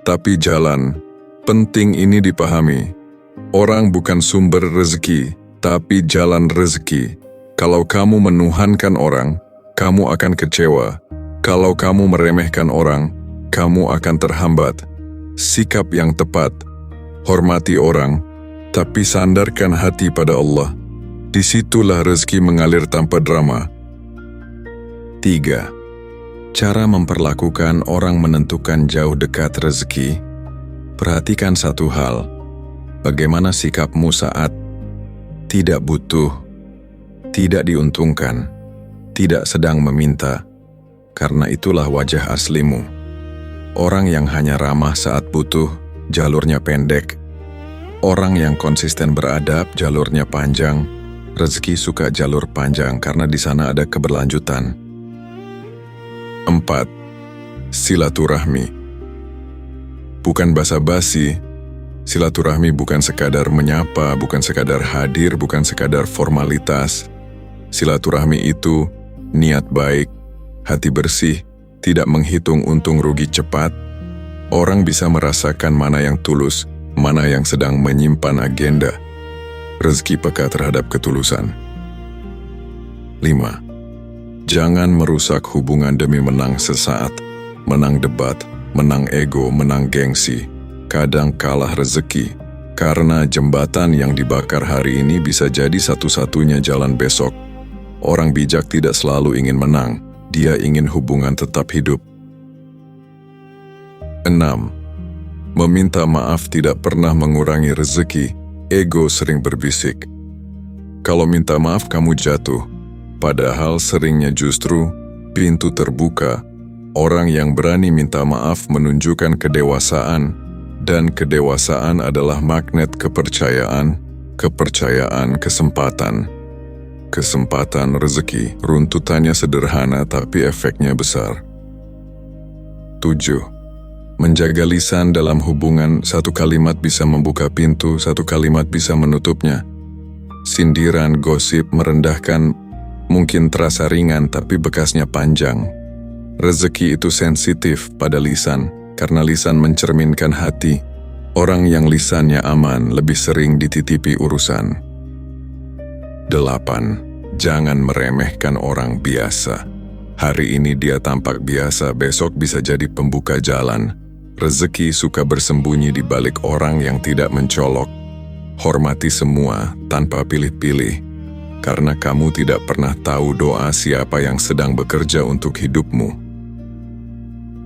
tapi jalan. Penting ini dipahami. Orang bukan sumber rezeki, tapi jalan rezeki. Kalau kamu menuhankan orang, kamu akan kecewa. Kalau kamu meremehkan orang, kamu akan terhambat. Sikap yang tepat, hormati orang, tapi sandarkan hati pada Allah. Disitulah rezeki mengalir tanpa drama. 3. Cara memperlakukan orang menentukan jauh dekat rezeki. Perhatikan satu hal. Bagaimana sikapmu saat tidak butuh, tidak diuntungkan, tidak sedang meminta, karena itulah wajah aslimu. Orang yang hanya ramah saat butuh, jalurnya pendek. Orang yang konsisten beradab, jalurnya panjang. Rezeki suka jalur panjang karena di sana ada keberlanjutan. 4. Silaturahmi. Bukan basa-basi. Silaturahmi bukan sekadar menyapa, bukan sekadar hadir, bukan sekadar formalitas. Silaturahmi itu niat baik, hati bersih, tidak menghitung untung rugi cepat. Orang bisa merasakan mana yang tulus, mana yang sedang menyimpan agenda. Rezeki peka terhadap ketulusan. 5. Jangan merusak hubungan demi menang sesaat, menang debat, menang ego, menang gengsi. Kadang kalah rezeki, karena jembatan yang dibakar hari ini bisa jadi satu-satunya jalan besok. Orang bijak tidak selalu ingin menang, dia ingin hubungan tetap hidup. 6. Meminta maaf tidak pernah mengurangi rezeki, ego sering berbisik. Kalau minta maaf kamu jatuh, padahal seringnya justru pintu terbuka. Orang yang berani minta maaf menunjukkan kedewasaan, dan kedewasaan adalah magnet kepercayaan, kepercayaan kesempatan. Kesempatan rezeki, runtutannya sederhana tapi efeknya besar. 7. Menjaga lisan dalam hubungan, satu kalimat bisa membuka pintu, satu kalimat bisa menutupnya. Sindiran, gosip, merendahkan, mungkin terasa ringan tapi bekasnya panjang. Rezeki itu sensitif pada lisan, karena lisan mencerminkan hati. Orang yang lisannya aman lebih sering dititipi urusan. 8. Jangan meremehkan orang biasa. Hari ini dia tampak biasa, besok bisa jadi pembuka jalan. Rezeki suka bersembunyi di balik orang yang tidak mencolok. Hormati semua tanpa pilih-pilih, karena kamu tidak pernah tahu doa siapa yang sedang bekerja untuk hidupmu.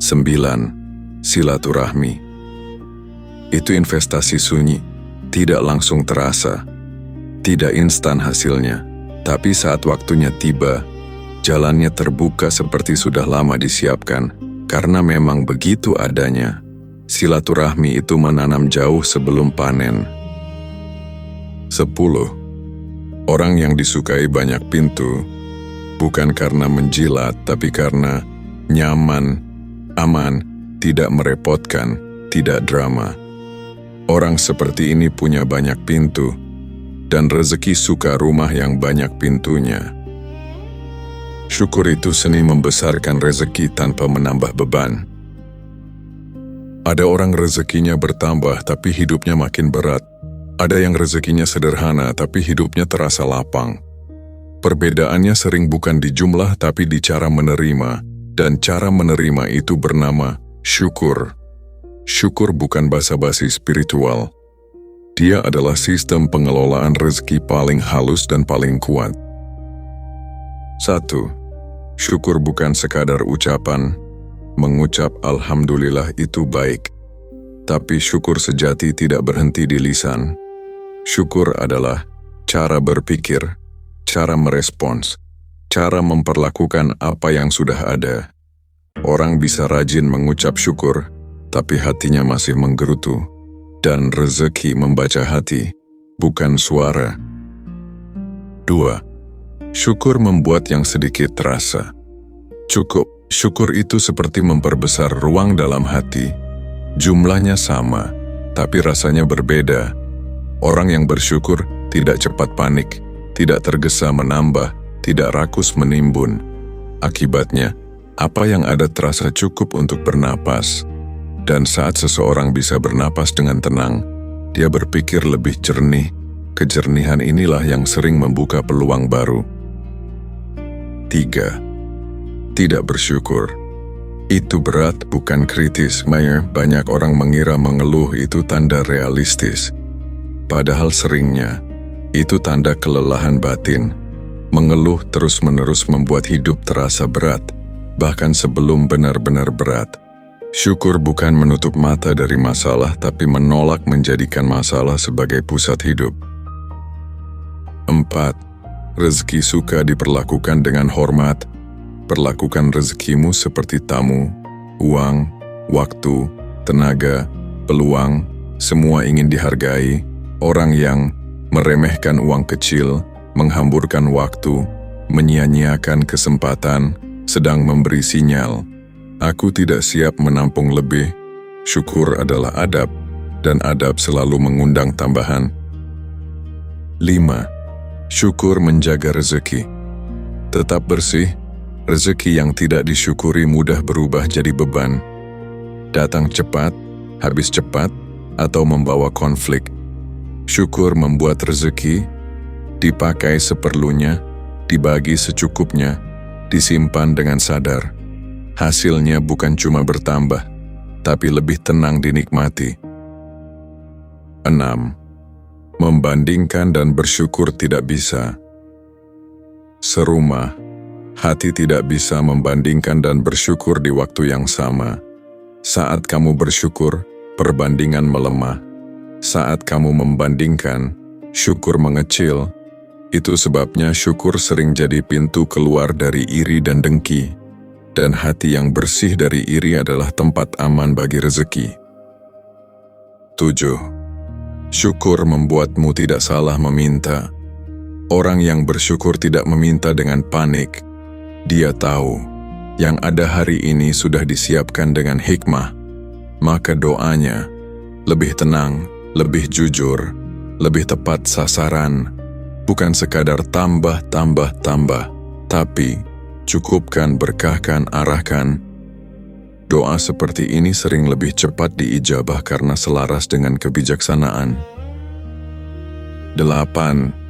9. Silaturahmi. Itu investasi sunyi, tidak langsung terasa, tidak instan hasilnya, tapi saat waktunya tiba, jalannya terbuka seperti sudah lama disiapkan, karena memang begitu adanya. Silaturahmi itu menanam jauh sebelum panen. 10. Orang yang disukai banyak pintu, bukan karena menjilat, tapi karena nyaman, aman, tidak merepotkan, tidak drama. Orang seperti ini punya banyak pintu, dan rezeki suka rumah yang banyak pintunya. Syukur itu seni membesarkan rezeki tanpa menambah beban. Ada orang rezekinya bertambah tapi hidupnya makin berat. Ada yang rezekinya sederhana tapi hidupnya terasa lapang. Perbedaannya sering bukan di jumlah tapi di cara menerima, dan cara menerima itu bernama syukur. Syukur bukan basa-basi spiritual. Dia adalah sistem pengelolaan rezeki paling halus dan paling kuat. 1. Syukur bukan sekadar ucapan. Mengucap Alhamdulillah itu baik. Tapi syukur sejati tidak berhenti di lisan. Syukur adalah cara berpikir, cara merespons, cara memperlakukan apa yang sudah ada. Orang bisa rajin mengucap syukur, tapi hatinya masih menggerutu, dan rezeki membaca hati, bukan suara. 2. Syukur membuat yang sedikit terasa. Cukup, syukur itu seperti memperbesar ruang dalam hati. Jumlahnya sama, tapi rasanya berbeda. Orang yang bersyukur tidak cepat panik, tidak tergesa menambah, tidak rakus menimbun. Akibatnya, apa yang ada terasa cukup untuk bernapas. Dan saat seseorang bisa bernapas dengan tenang, dia berpikir lebih jernih. Kejernihan inilah yang sering membuka peluang baru. 3. Tidak bersyukur. Itu berat, bukan kritis. Banyak orang mengira mengeluh itu tanda realistis. Padahal seringnya, itu tanda kelelahan batin. Mengeluh terus-menerus membuat hidup terasa berat, bahkan sebelum benar-benar berat. Syukur bukan menutup mata dari masalah, tapi menolak menjadikan masalah sebagai pusat hidup. 4. Rezeki suka diperlakukan dengan hormat. Perlakukan rezekimu seperti tamu, uang, waktu, tenaga, peluang, semua ingin dihargai. Orang yang meremehkan uang kecil, menghamburkan waktu, menyia-nyiakan kesempatan, sedang memberi sinyal, aku tidak siap menampung lebih. Syukur adalah adab, dan adab selalu mengundang tambahan. 5. Syukur menjaga rezeki. Tetap bersih. Rezeki yang tidak disyukuri mudah berubah jadi beban. Datang cepat, habis cepat, atau membawa konflik. Syukur membuat rezeki dipakai seperlunya, dibagi secukupnya, disimpan dengan sadar. Hasilnya bukan cuma bertambah, tapi lebih tenang dinikmati. 6. Membandingkan dan bersyukur tidak bisa. Serumah, hati tidak bisa membandingkan dan bersyukur di waktu yang sama. Saat kamu bersyukur, perbandingan melemah. Saat kamu membandingkan, syukur mengecil. Itu sebabnya syukur sering jadi pintu keluar dari iri dan dengki. Dan hati yang bersih dari iri adalah tempat aman bagi rezeki. 7. Syukur membuatmu tidak salah meminta. Orang yang bersyukur tidak meminta dengan panik. Dia tahu, yang ada hari ini sudah disiapkan dengan hikmah. Maka doanya lebih tenang, lebih jujur, lebih tepat sasaran. Bukan sekadar tambah, tapi cukupkan, berkahkan, arahkan. Doa seperti ini sering lebih cepat diijabah karena selaras dengan kebijaksanaan. 8.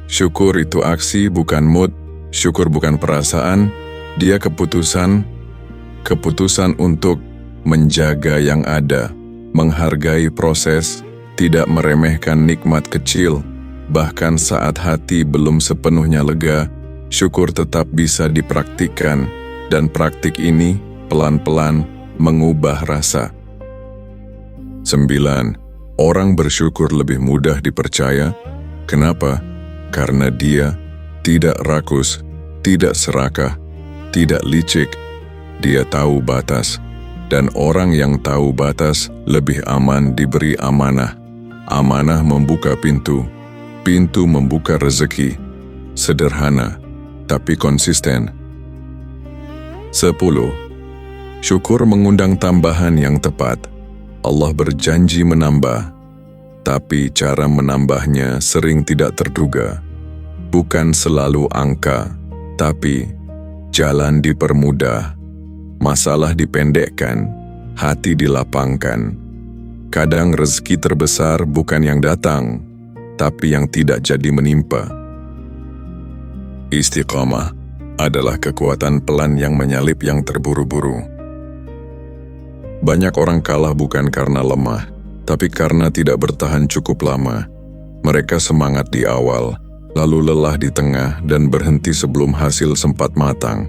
Syukur itu aksi, bukan mood. Syukur bukan perasaan, dia keputusan. Keputusan untuk menjaga yang ada, menghargai proses, tidak meremehkan nikmat kecil. Bahkan saat hati belum sepenuhnya lega, syukur tetap bisa dipraktikkan, dan praktik ini pelan-pelan mengubah rasa. 9. Orang bersyukur lebih mudah dipercaya. Kenapa? Karena dia tidak rakus, tidak serakah, tidak licik. Dia tahu batas, dan orang yang tahu batas lebih aman diberi amanah. Amanah membuka pintu, pintu membuka rezeki. sederhana, tapi konsisten. 10. Syukur mengundang tambahan yang tepat. Allah berjanji menambah, tapi cara menambahnya sering tidak terduga. Bukan selalu angka, tapi jalan dipermudah, masalah dipendekkan, hati dilapangkan. Kadang rezeki terbesar bukan yang datang, tapi yang tidak jadi menimpa. Istiqamah adalah kekuatan pelan yang menyalip yang terburu-buru. Banyak orang kalah bukan karena lemah, tapi karena tidak bertahan cukup lama. Mereka semangat di awal, lalu lelah di tengah dan berhenti sebelum hasil sempat matang.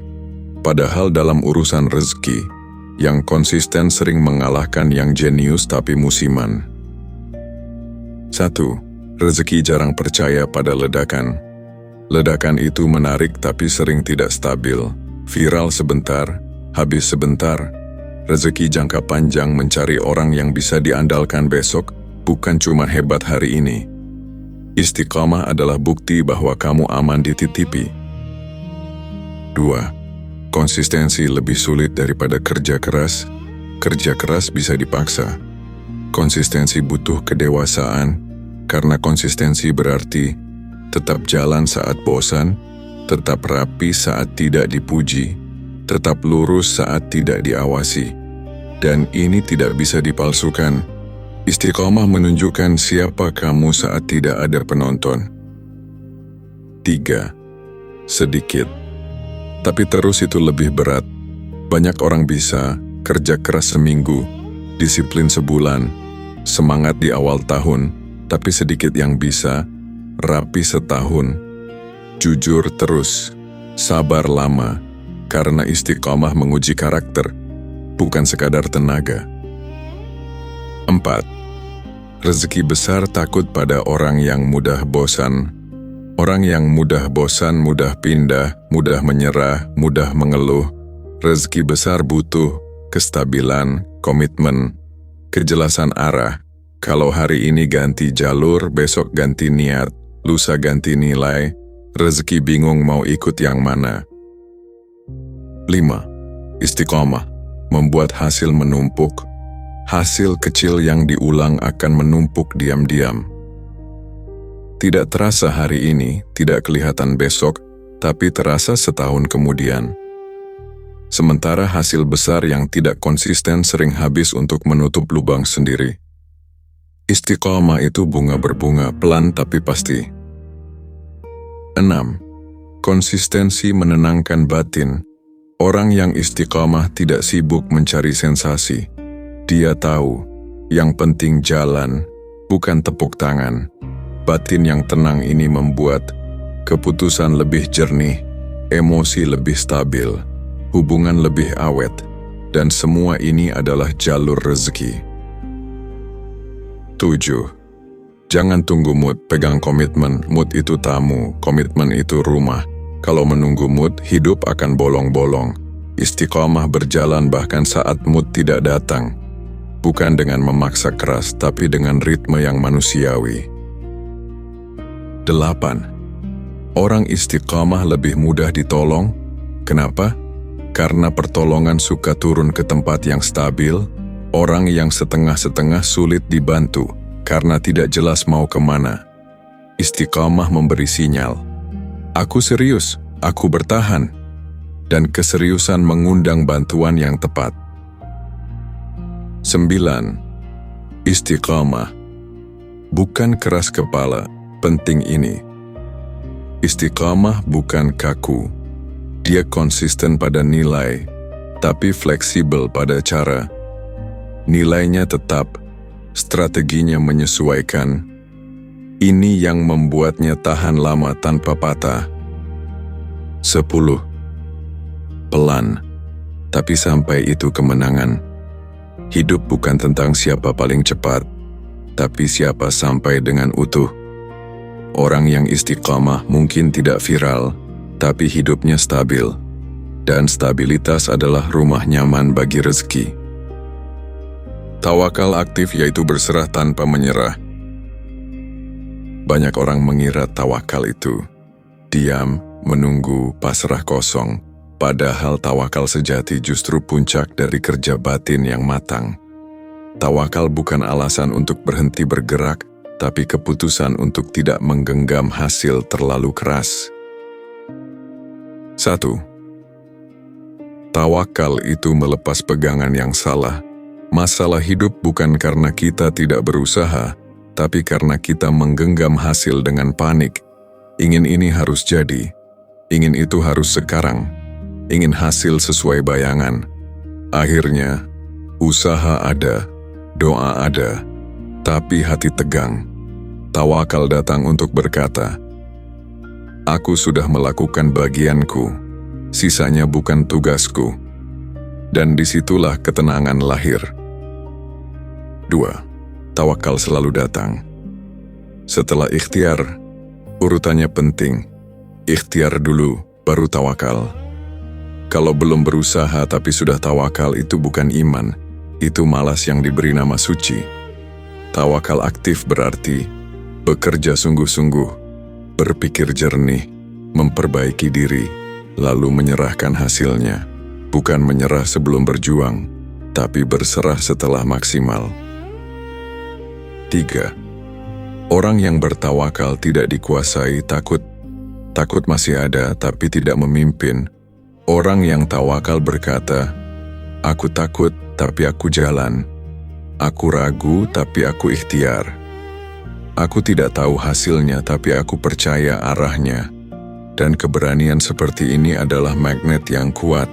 Padahal dalam urusan rezeki, yang konsisten sering mengalahkan yang jenius tapi musiman. 1. Rezeki jarang percaya pada ledakan. Ledakan itu menarik tapi sering tidak stabil. Viral sebentar, habis sebentar. Rezeki jangka panjang mencari orang yang bisa diandalkan besok, bukan cuma hebat hari ini. Istiqamah adalah bukti bahwa kamu aman dititipi. 2. Konsistensi lebih sulit daripada kerja keras. Kerja keras bisa dipaksa. Konsistensi butuh kedewasaan, karena konsistensi berarti tetap jalan saat bosan, tetap rapi saat tidak dipuji, tetap lurus saat tidak diawasi. Dan ini tidak bisa dipalsukan. Istiqamah menunjukkan siapa kamu saat tidak ada penonton. 3. Sedikit, tapi terus itu lebih berat. Banyak orang bisa kerja keras seminggu, disiplin sebulan, semangat di awal tahun, tapi sedikit yang bisa rapi setahun, jujur terus, sabar lama, karena istiqamah menguji karakter, bukan sekadar tenaga. 4. Rezeki besar takut pada orang yang mudah bosan. Orang yang mudah bosan, mudah pindah, mudah menyerah, mudah mengeluh. Rezeki besar butuh kestabilan, komitmen, kejelasan arah. Kalau hari ini ganti jalur, besok ganti niat, lusa ganti nilai, rezeki bingung mau ikut yang mana. 5. Istiqamah membuat hasil menumpuk. Hasil kecil yang diulang akan menumpuk diam-diam. Tidak terasa hari ini, tidak kelihatan besok, tapi terasa setahun kemudian. Sementara hasil besar yang tidak konsisten sering habis untuk menutup lubang sendiri. Istiqamah itu bunga berbunga, pelan tapi pasti. 6. Konsistensi menenangkan batin. Orang yang istiqamah tidak sibuk mencari sensasi. Dia tahu, yang penting jalan, bukan tepuk tangan. Batin yang tenang ini membuat keputusan lebih jernih, emosi lebih stabil, hubungan lebih awet, dan semua ini adalah jalur rezeki. 7. Jangan tunggu mood, pegang komitmen. Mood itu tamu, komitmen itu rumah. Kalau menunggu mood, hidup akan bolong-bolong. Istiqamah berjalan bahkan saat mood tidak datang. Bukan dengan memaksa keras, tapi dengan ritme yang manusiawi. 8. Orang istiqamah lebih mudah ditolong. Kenapa? Karena pertolongan suka turun ke tempat yang stabil. Orang yang setengah-setengah sulit dibantu, karena tidak jelas mau kemana. Istiqamah memberi sinyal. Aku serius, aku bertahan. Dan keseriusan mengundang bantuan yang tepat. 9. Istiqamah. Bukan keras kepala, penting ini. Istiqamah bukan kaku. Dia konsisten pada nilai, tapi fleksibel pada cara. Nilainya tetap, strateginya menyesuaikan. Ini yang membuatnya tahan lama tanpa patah. 10. Pelan, tapi sampai itu kemenangan. Hidup bukan tentang siapa paling cepat, tapi siapa sampai dengan utuh. Orang yang istiqamah mungkin tidak viral, tapi hidupnya stabil. Dan stabilitas adalah rumah nyaman bagi rezeki. Tawakal aktif yaitu berserah tanpa menyerah. Banyak orang mengira tawakal itu diam, menunggu, pasrah kosong. Padahal tawakal sejati justru puncak dari kerja batin yang matang. Tawakal bukan alasan untuk berhenti bergerak, tapi keputusan untuk tidak menggenggam hasil terlalu keras. 1. Tawakal itu melepas pegangan yang salah. Masalah hidup bukan karena kita tidak berusaha, tapi karena kita menggenggam hasil dengan panik. Ingin ini harus jadi, ingin itu harus sekarang, ingin hasil sesuai bayangan. Akhirnya, usaha ada, doa ada, tapi hati tegang. Tawakal datang untuk berkata, "Aku sudah melakukan bagianku, sisanya bukan tugasku." Dan disitulah ketenangan lahir. 2. Tawakal selalu datang setelah ikhtiar. Urutannya penting. Ikhtiar dulu, baru tawakal. Kalau belum berusaha tapi sudah tawakal, itu bukan iman. Itu malas yang diberi nama suci. Tawakal aktif berarti bekerja sungguh-sungguh, berpikir jernih, memperbaiki diri, lalu menyerahkan hasilnya. Bukan menyerah sebelum berjuang, tapi berserah setelah maksimal. 3. Orang yang bertawakal tidak dikuasai takut. Takut masih ada, tapi tidak memimpin. Orang yang tawakal berkata, "Aku takut, tapi aku jalan. Aku ragu, tapi aku ikhtiar. Aku tidak tahu hasilnya, tapi aku percaya arahnya." Dan keberanian seperti ini adalah magnet yang kuat,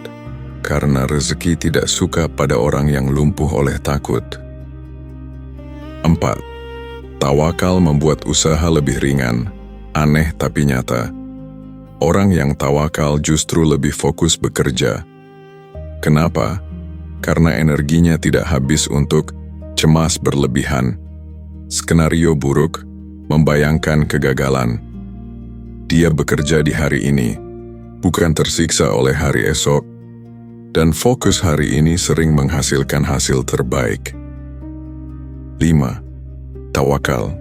karena rezeki tidak suka pada orang yang lumpuh oleh takut. 4. Tawakal membuat usaha lebih ringan, aneh tapi nyata. Orang yang tawakal justru lebih fokus bekerja. Kenapa? Karena energinya tidak habis untuk cemas berlebihan, skenario buruk, membayangkan kegagalan. Dia bekerja di hari ini, bukan tersiksa oleh hari esok, dan fokus hari ini sering menghasilkan hasil terbaik. 5. Tawakal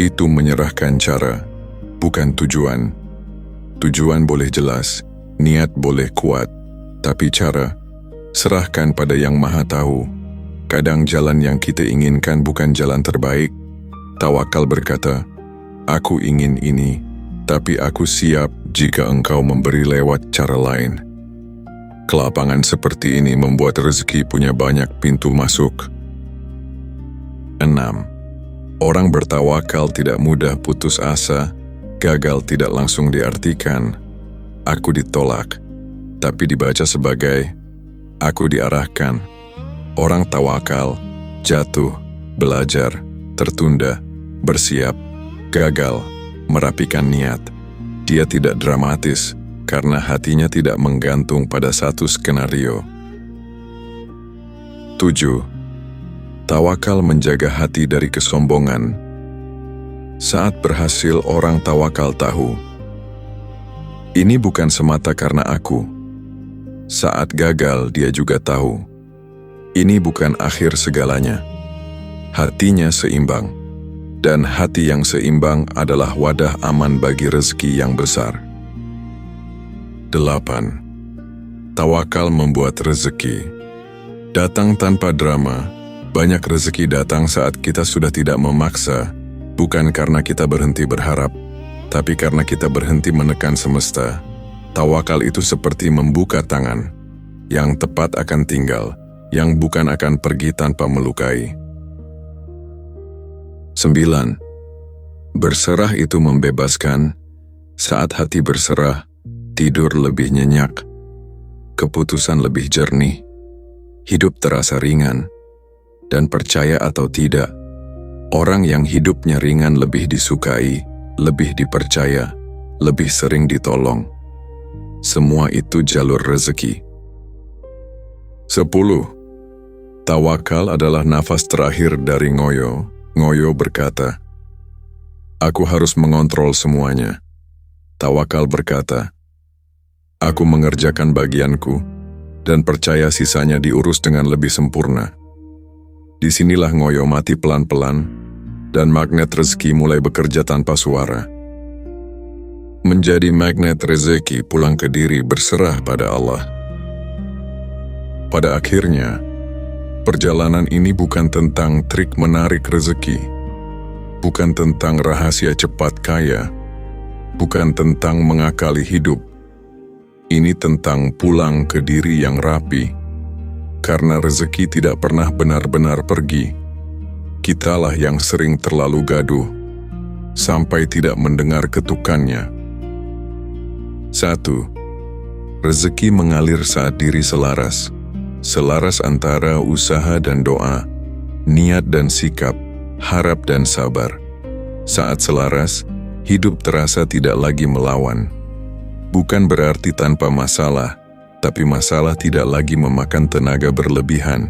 itu menyerahkan cara, bukan tujuan. Tujuan boleh jelas, niat boleh kuat, tapi cara, serahkan pada Yang Maha Tahu. Kadang jalan yang kita inginkan bukan jalan terbaik. Tawakal berkata, "Aku ingin ini, tapi aku siap jika engkau memberi lewat cara lain." Kelapangan seperti ini membuat rezeki punya banyak pintu masuk. 6. Orang bertawakal tidak mudah putus asa. Gagal tidak langsung diartikan "aku ditolak", tapi dibaca sebagai "aku diarahkan". Orang tawakal jatuh, belajar, tertunda, bersiap, gagal, merapikan niat. Dia tidak dramatis, karena hatinya tidak menggantung pada satu skenario. 7. Tawakal menjaga hati dari kesombongan. Saat berhasil, orang tawakal tahu, ini bukan semata karena aku. Saat gagal, dia juga tahu, ini bukan akhir segalanya. Hatinya seimbang, dan hati yang seimbang adalah wadah aman bagi rezeki yang besar. 8. Tawakal membuat rezeki datang tanpa drama. Banyak rezeki datang saat kita sudah tidak memaksa, bukan karena kita berhenti berharap, tapi karena kita berhenti menekan semesta. Tawakal itu seperti membuka tangan, yang tepat akan tinggal, yang bukan akan pergi tanpa melukai. 9. Berserah itu membebaskan. Saat hati berserah, tidur lebih nyenyak, keputusan lebih jernih, hidup terasa ringan. Dan percaya atau tidak, orang yang hidupnya ringan lebih disukai, lebih dipercaya, lebih sering ditolong. Semua itu jalur rezeki. 10. Tawakal adalah nafas terakhir dari ngoyo. Ngoyo berkata, "Aku harus mengontrol semuanya." Tawakal berkata, "Aku mengerjakan bagianku, dan percaya sisanya diurus dengan lebih sempurna." Disinilah ngoyo mati pelan-pelan, dan magnet rezeki mulai bekerja tanpa suara. Menjadi magnet rezeki pulang ke diri berserah pada Allah. Pada akhirnya, perjalanan ini bukan tentang trik menarik rezeki, bukan tentang rahasia cepat kaya, bukan tentang mengakali hidup. Ini tentang pulang ke diri yang rapi, karena rezeki tidak pernah benar-benar pergi. Kitalah yang sering terlalu gaduh, sampai tidak mendengar ketukannya. 1. Rezeki mengalir saat diri selaras. Selaras antara usaha dan doa, niat dan sikap, harap dan sabar. Saat selaras, hidup terasa tidak lagi melawan. Bukan berarti tanpa masalah, tapi masalah tidak lagi memakan tenaga berlebihan.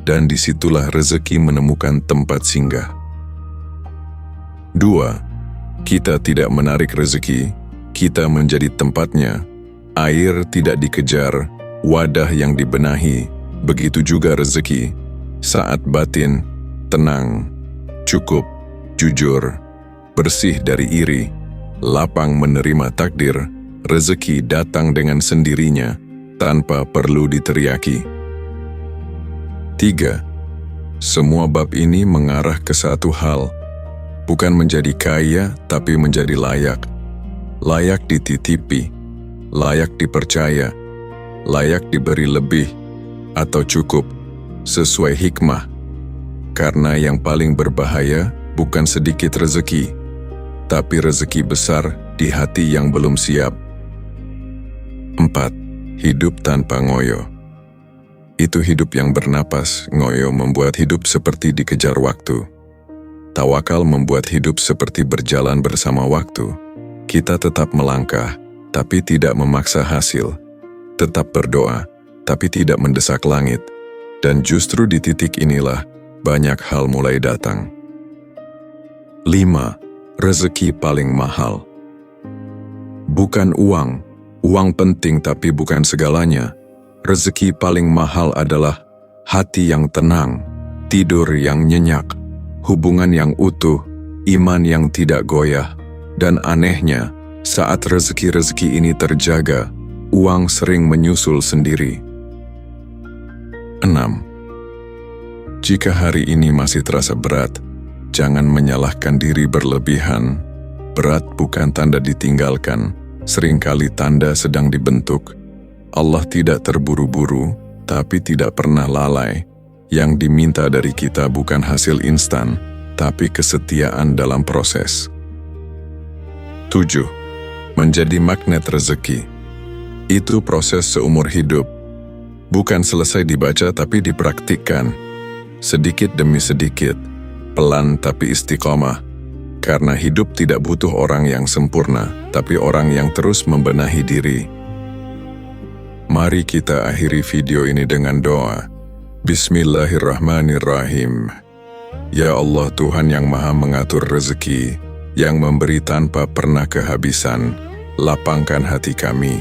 Dan disitulah rezeki menemukan tempat singgah. 2. Kita tidak menarik rezeki, kita menjadi tempatnya. Air tidak dikejar, wadah yang dibenahi. Begitu juga rezeki. Saat batin, tenang, cukup, jujur, bersih dari iri, lapang menerima takdir, rezeki datang dengan sendirinya, tanpa perlu diteriaki. 3. Semua bab ini mengarah ke satu hal, bukan menjadi kaya, tapi menjadi layak. Layak dititipi, layak dipercaya, layak diberi lebih, atau cukup, sesuai hikmah. Karena yang paling berbahaya bukan sedikit rezeki, tapi rezeki besar di hati yang belum siap. 4. Hidup tanpa ngoyo. Itu hidup yang bernapas, ngoyo membuat hidup seperti dikejar waktu. Tawakal membuat hidup seperti berjalan bersama waktu. Kita tetap melangkah, tapi tidak memaksa hasil. Tetap berdoa, tapi tidak mendesak langit. Dan justru di titik inilah banyak hal mulai datang. 5. Rezeki paling mahal. Bukan uang. Uang penting tapi bukan segalanya. Rezeki paling mahal adalah hati yang tenang, tidur yang nyenyak, hubungan yang utuh, iman yang tidak goyah. Dan anehnya, saat rezeki-rezeki ini terjaga, uang sering menyusul sendiri. 6. Jika hari ini masih terasa berat, jangan menyalahkan diri berlebihan. Berat bukan tanda ditinggalkan, seringkali tanda sedang dibentuk. Allah tidak terburu-buru, tapi tidak pernah lalai. Yang diminta dari kita bukan hasil instan, tapi kesetiaan dalam proses. 7. Menjadi magnet rezeki. Itu proses seumur hidup. Bukan selesai dibaca tapi dipraktikkan. Sedikit demi sedikit, pelan tapi istiqomah. Karena hidup tidak butuh orang yang sempurna, tapi orang yang terus membenahi diri. Mari kita akhiri video ini dengan doa. Bismillahirrahmanirrahim. Ya Allah, Tuhan yang maha mengatur rezeki, yang memberi tanpa pernah kehabisan, lapangkan hati kami,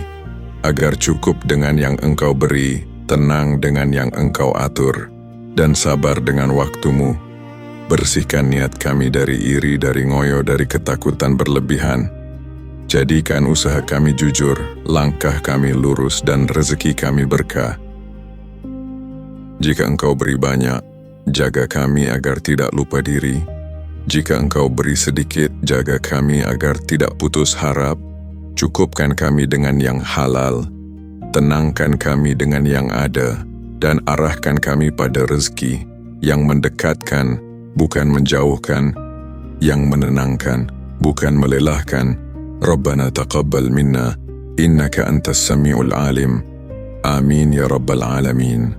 agar cukup dengan yang Engkau beri, tenang dengan yang Engkau atur, dan sabar dengan waktumu. Bersihkan niat kami dari iri, dari ngoyo, dari ketakutan berlebihan. Jadikan usaha kami jujur, langkah kami lurus, dan rezeki kami berkah. Jika Engkau beri banyak, jaga kami agar tidak lupa diri. Jika Engkau beri sedikit, jaga kami agar tidak putus harap. Cukupkan kami dengan yang halal, tenangkan kami dengan yang ada, dan arahkan kami pada rezeki yang mendekatkan, bukan menjauhkan, yang menenangkan, bukan melelahkan. Rabbana taqabbal minna, innaka antas sami'ul alim. Amin ya rabbal alamin.